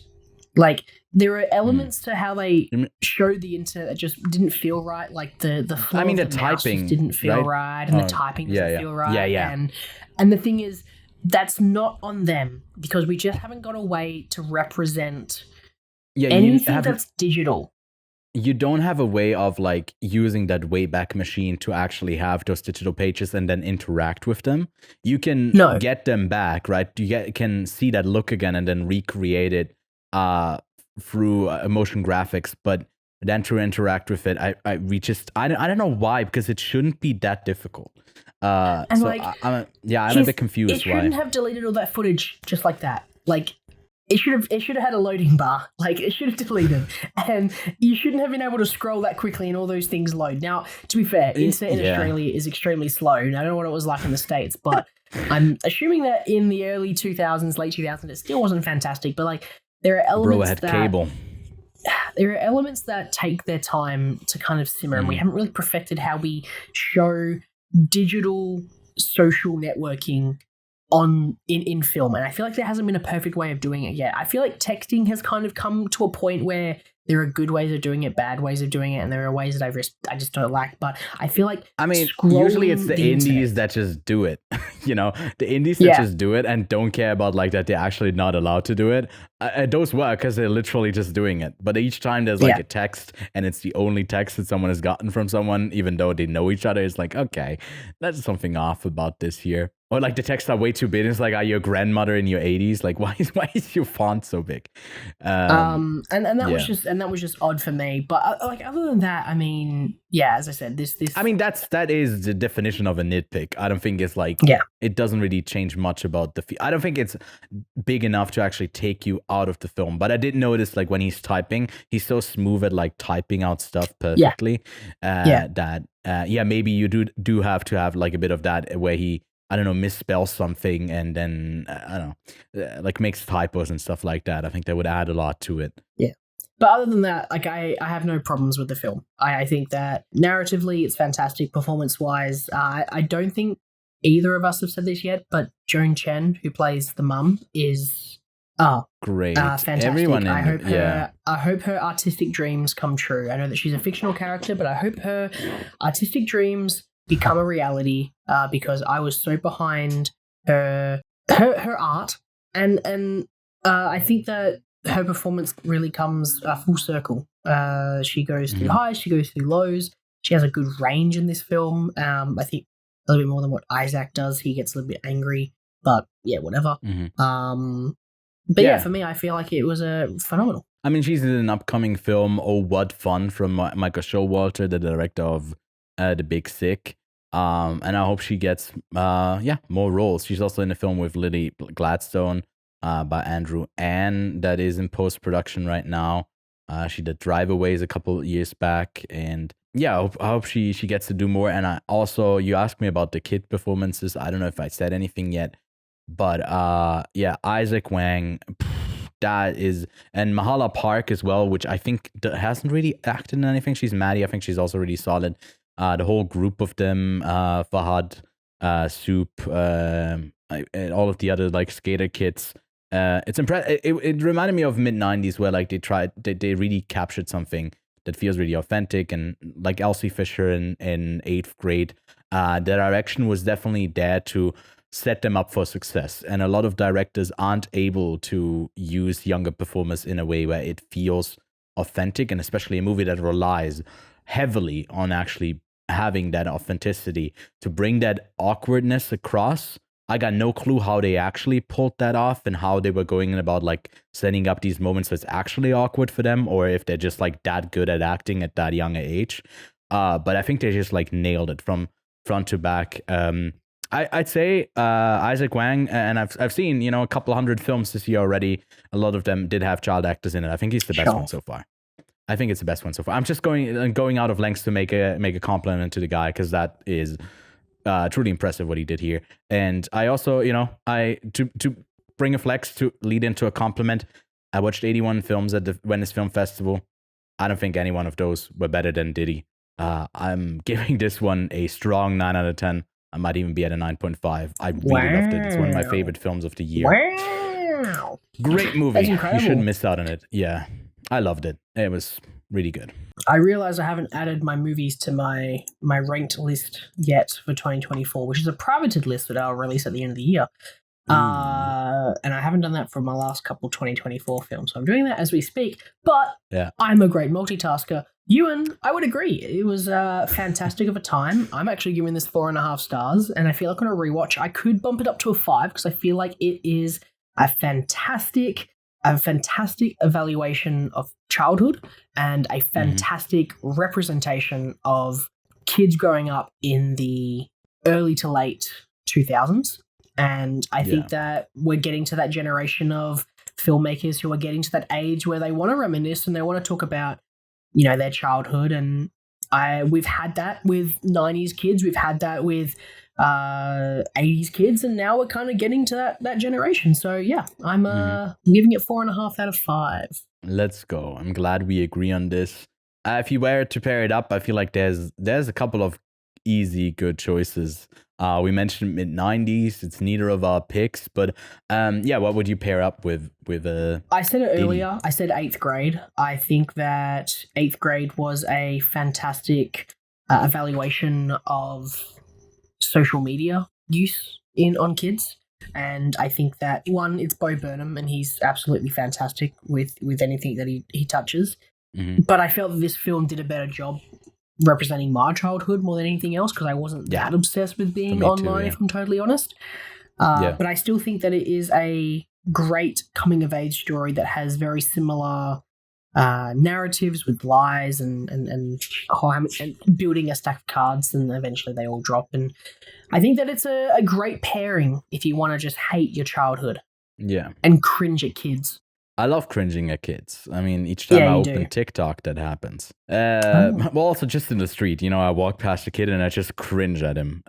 Like there are elements to how they showed the internet that just didn't feel right. Like the flow of the typing just didn't feel right, and the typing doesn't feel right. And the thing is, that's not on them because we just haven't got a way to represent anything that's digital. You don't have a way of like using that Wayback Machine to actually have those digital pages and then interact with them. You can get them back, right? You can see that look again and then recreate it through motion graphics, but then to interact with it, I don't know why, because it shouldn't be that difficult. And so like, I'm a bit confused. It shouldn't have deleted all that footage just like that. Like it should have had a loading bar. Like it should have deleted, and you shouldn't have been able to scroll that quickly and all those things load. Now, to be fair, internet in Australia is extremely slow. And I don't know what it was like in the States, but I'm assuming that in the early 2000s, late 2000s, it still wasn't fantastic. But like there are elements cable. There are elements that take their time to kind of simmer, and we haven't really perfected how we show digital social networking in film, and I feel like there hasn't been a perfect way of doing it yet. I feel like texting has kind of come to a point where there are good ways of doing it, bad ways of doing it, and there are ways that I just don't like. But I feel like usually it's the indies that just do it. The indies that just do it and don't care about like that they're actually not allowed to do it. Those work because they're literally just doing it. But each time there's like a text and it's the only text that someone has gotten from someone, even though they know each other, it's like, okay, that's something off about this here. Or like the texts are way too big. It's like, are you a grandmother in your 80s? Like, why is your font so big? And that was just odd for me. But like other than that, I mean, as I said, this. I mean, that is the definition of a nitpick. I don't think it's like it doesn't really change much about the. I don't think it's big enough to actually take you out of the film. But I did notice like when he's typing, he's so smooth at like typing out stuff perfectly. Maybe you do have to have like a bit of that where he, I don't know, misspells something and then, I don't know, like makes typos and stuff like that. I think that would add a lot to it. Yeah. But other than that, like I have no problems with the film. I think that narratively it's fantastic, performance-wise. I don't think either of us have said this yet, but Joan Chen, who plays the mum, is great. Fantastic. Everyone I hope her artistic dreams come true. I know that she's a fictional character, but I hope her artistic dreams become a reality, because I was so behind her art, and I think that her performance really comes full circle. She goes through highs, she goes through lows. She has a good range in this film. I think a little bit more than what Isaac does. He gets a little bit angry, but whatever. For me, I feel like it was phenomenal. I mean, she's in an upcoming film, Oh What Fun, from Michael Showalter, the director of The Big Sick. And I hope she gets more roles. She's also in a film with Lily Gladstone by Andrew Ann that is in post-production right now. She did Driveaways a couple of years back, and I hope she gets to do more. And I also, you asked me about the kid performances. I don't know if I said anything yet, but Isaac Wang, that is, and Mahala Park as well, which I think hasn't really acted in anything. She's Maddie. I think she's also really solid. The whole group of them, Fahad, Soup, and all of the other like skater kids. It's impressive. It reminded me of mid-90s where like they really captured something that feels really authentic, and like Elsie Fisher in 8th grade, the direction was definitely there to set them up for success. And a lot of directors aren't able to use younger performers in a way where it feels authentic, and especially a movie that relies heavily on actually having that authenticity to bring that awkwardness across. I got no clue how they actually pulled that off and how they were going about like setting up these moments that's actually awkward for them, or if they're just like that good at acting at that young age. But I think they just like nailed it from front to back. I'd say Isaac Wang, and I've seen a couple hundred films this year already. A lot of them did have child actors in it. I think he's the best one so far. I think it's the best one so far. I'm just going out of lengths to make a compliment to the guy, because that is truly impressive what he did here. And I also, to bring a flex to lead into a compliment, I watched 81 films at the Venice Film Festival. I don't think any one of those were better than Didi. I'm giving this one a strong 9 out of 10. I might even be at a 9.5. I really loved it. It's one of my favorite films of the year. Wow. Great movie. That's incredible. You shouldn't miss out on it. Yeah, I loved it. It was really good. I realize I haven't added my movies to my ranked list yet for 2024, which is a privated list that I'll release at the end of the year. And I haven't done that for my last couple 2024 films, so I'm doing that as we speak. But I'm a great multitasker. Ewan, I would agree. It was fantastic of a time. I'm actually giving this 4.5 stars, and I feel like on a rewatch, I could bump it up to a 5 because I feel like it is a fantastic evaluation of childhood and a fantastic representation of kids growing up in the early to late 2000s. And I think that we're getting to that generation of filmmakers who are getting to that age where they want to reminisce and they want to talk about, you know, their childhood. And we've had that with 90s kids. We've had that with 80s kids. And now we're kind of getting to that generation. So, yeah, I'm giving it 4.5 out of 5. Let's go. I'm glad we agree on this. If you were to pair it up, I feel like there's a couple of easy, good choices. We mentioned mid-90s. It's neither of our picks, but what would you pair up with? I said it earlier. I said 8th grade. I think that 8th grade was a fantastic evaluation of social media use on kids. And I think that, one, it's Bo Burnham, and he's absolutely fantastic with anything that he touches. But I felt that this film did a better job representing my childhood more than anything else because I wasn't that obsessed with being online, if I'm totally honest. But I still think that it is a great coming-of-age story that has very similar narratives with lies and building a stack of cards, and eventually they all drop. And I think that it's a great pairing if you want to just hate your childhood and cringe at kids. I love cringing at kids. I mean, each time I open TikTok, that happens. Well, also just in the street, you know, I walk past a kid and I just cringe at them,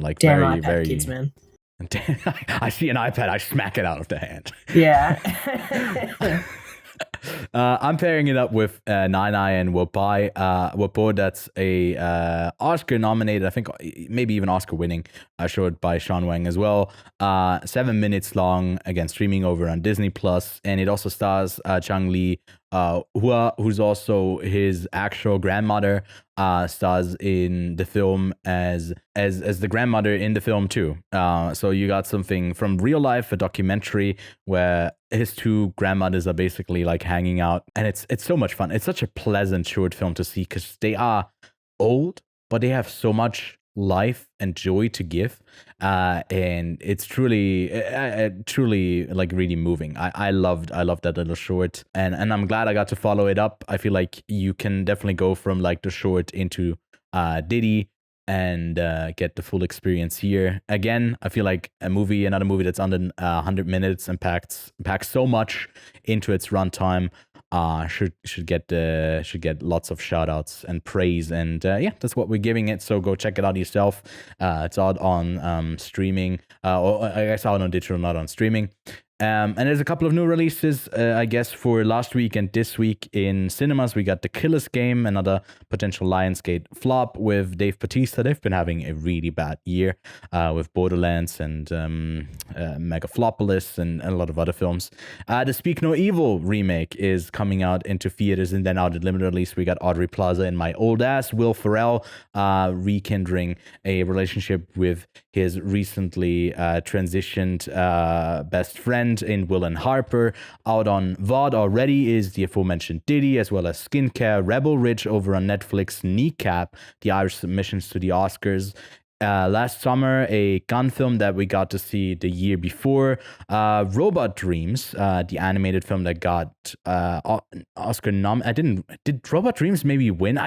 like damn very kids, man. I see an iPad, I smack it out of the hand. Yeah. I'm pairing it up with Nai and Wapo. That's a Oscar nominated, I think maybe even Oscar winning short by Sean Wang as well. 7 minutes long, again streaming over on Disney Plus, and it also stars Chang Li Hua, who's also his actual grandmother, stars in the film as the grandmother in the film too. So you got something from real life, a documentary where his two grandmothers are basically like hanging out, and it's so much fun. It's such a pleasant short film to see because they are old, but they have so much life and joy to give, and it's truly like really moving. I loved that little short, and I'm glad I got to follow it up. I feel like you can definitely go from like the short into Didi and get the full experience here. Again, I feel like another movie that's under 100 minutes and packs so much into its runtime should get lots of shout outs and praise, and that's what we're giving it. So go check it out yourself. It's out on streaming, or I guess out on digital, not on streaming. And there's a couple of new releases, I guess, for last week and this week in cinemas. We got The Killer's Game, another potential Lionsgate flop with Dave Bautista. They've been having a really bad year with Borderlands and Megaflopolis and a lot of other films. The Speak No Evil remake is coming out into theaters, and then out at limited release, we got Audrey Plaza and My Old Ass. Will Ferrell rekindling a relationship with his recently transitioned best friend in Will and Harper. Out on VOD already is the aforementioned Didi, as well as Skincare, Rebel Ridge over on Netflix, Kneecap, the Irish submissions to the Oscars. Last summer, a gun film that we got to see the year before, Robot Dreams, the animated film that got Oscar did Robot Dreams maybe win?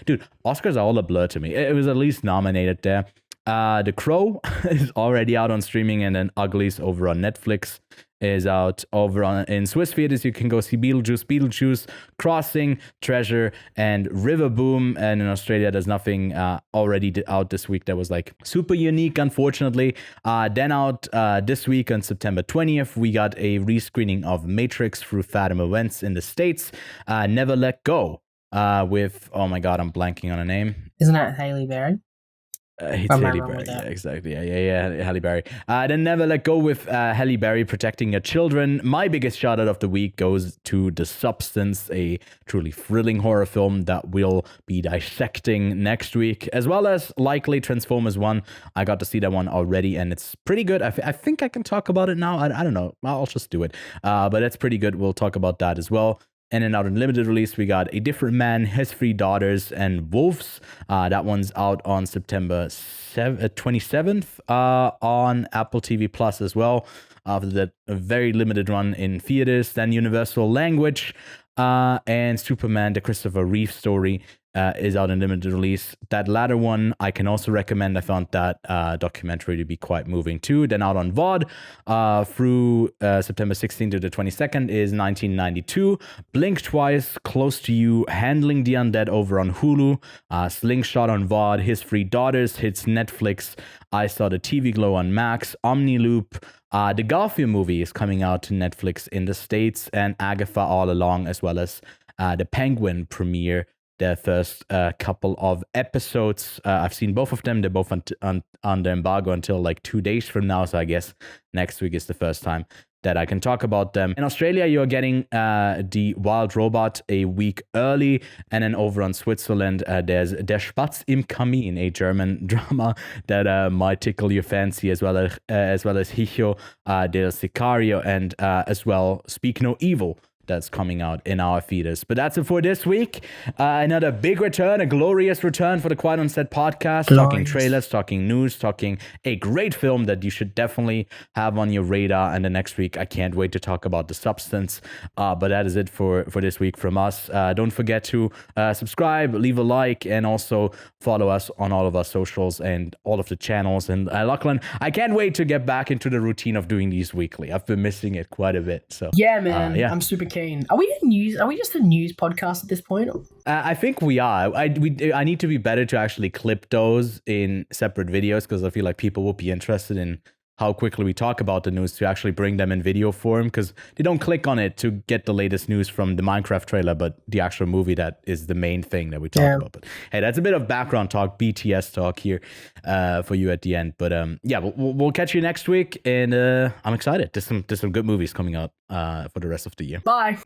Dude, Oscars are all a blur to me. It was at least nominated there. The Crow is already out on streaming, and then Uglies over on Netflix is out over in Swiss theaters. You can go see Beetlejuice, Crossing, Treasure, and River Boom. And in Australia, there's nothing already out this week that was like super unique, unfortunately. Then out this week on September 20th, we got a rescreening of Matrix through Fathom Events in the States. Never Let Go with, oh my God, I'm blanking on a name. Isn't that Halle Berry? It's Halle Berry, yeah, exactly. Yeah, Halle Berry. Then Never Let Go with Halle Berry protecting your children. My biggest shout out of the week goes to The Substance, a truly thrilling horror film that we'll be dissecting next week, as well as likely Transformers 1. I got to see that one already, and it's pretty good. I think I can talk about it now. I don't know. I'll just do it. But it's pretty good. We'll talk about that as well. And then out in limited release, we got A Different Man, His Three Daughters, and Wolves. That one's out on September 27th on Apple TV Plus as well. After that, a very limited run in theaters. Then Universal Language and Superman, the Christopher Reeve story is out in limited release. That latter one, I can also recommend. I found that documentary to be quite moving too. Then out on VOD through September 16th to the 22nd is 1992. Blink Twice, Close to You, Handling the Undead over on Hulu. Slingshot on VOD, His Three Daughters hits Netflix. I Saw the TV Glow on Max. Omniloop. The Garfield movie is coming out to Netflix in the States, and Agatha All Along, as well as the Penguin premiere. Their first couple of episodes. I've seen both of them. They're both under embargo until like 2 days from now. So I guess next week is the first time that I can talk about them. In Australia, you're getting The Wild Robot a week early. And then over on Switzerland, there's Der Spatz im Kamin, a German drama that might tickle your fancy, as well as Hijo del Sicario, and as well Speak No Evil, that's coming out in our theaters. But that's it for this week. Another big return, a glorious return for the Quiet on Set podcast. Glorious. Talking trailers, talking news, talking a great film that you should definitely have on your radar. And the next week, I can't wait to talk about The Substance. But that is it for this week from us. Don't forget to subscribe, leave a like, and also follow us on all of our socials and all of the channels. And Lachlan, I can't wait to get back into the routine of doing these weekly. I've been missing it quite a bit. So yeah, man, I'm super keen. Are we a news? Are we just a news podcast at this point? I think we are. I need to be better to actually clip those in separate videos, because I feel like people will be interested in how quickly we talk about the news, to actually bring them in video form, because they don't click on it to get the latest news from the Minecraft trailer, but the actual movie that is the main thing that we talk about. But hey, that's a bit of background talk, BTS talk here for you at the end. But yeah, we'll catch you next week, and I'm excited. There's some good movies coming out for the rest of the year. Bye.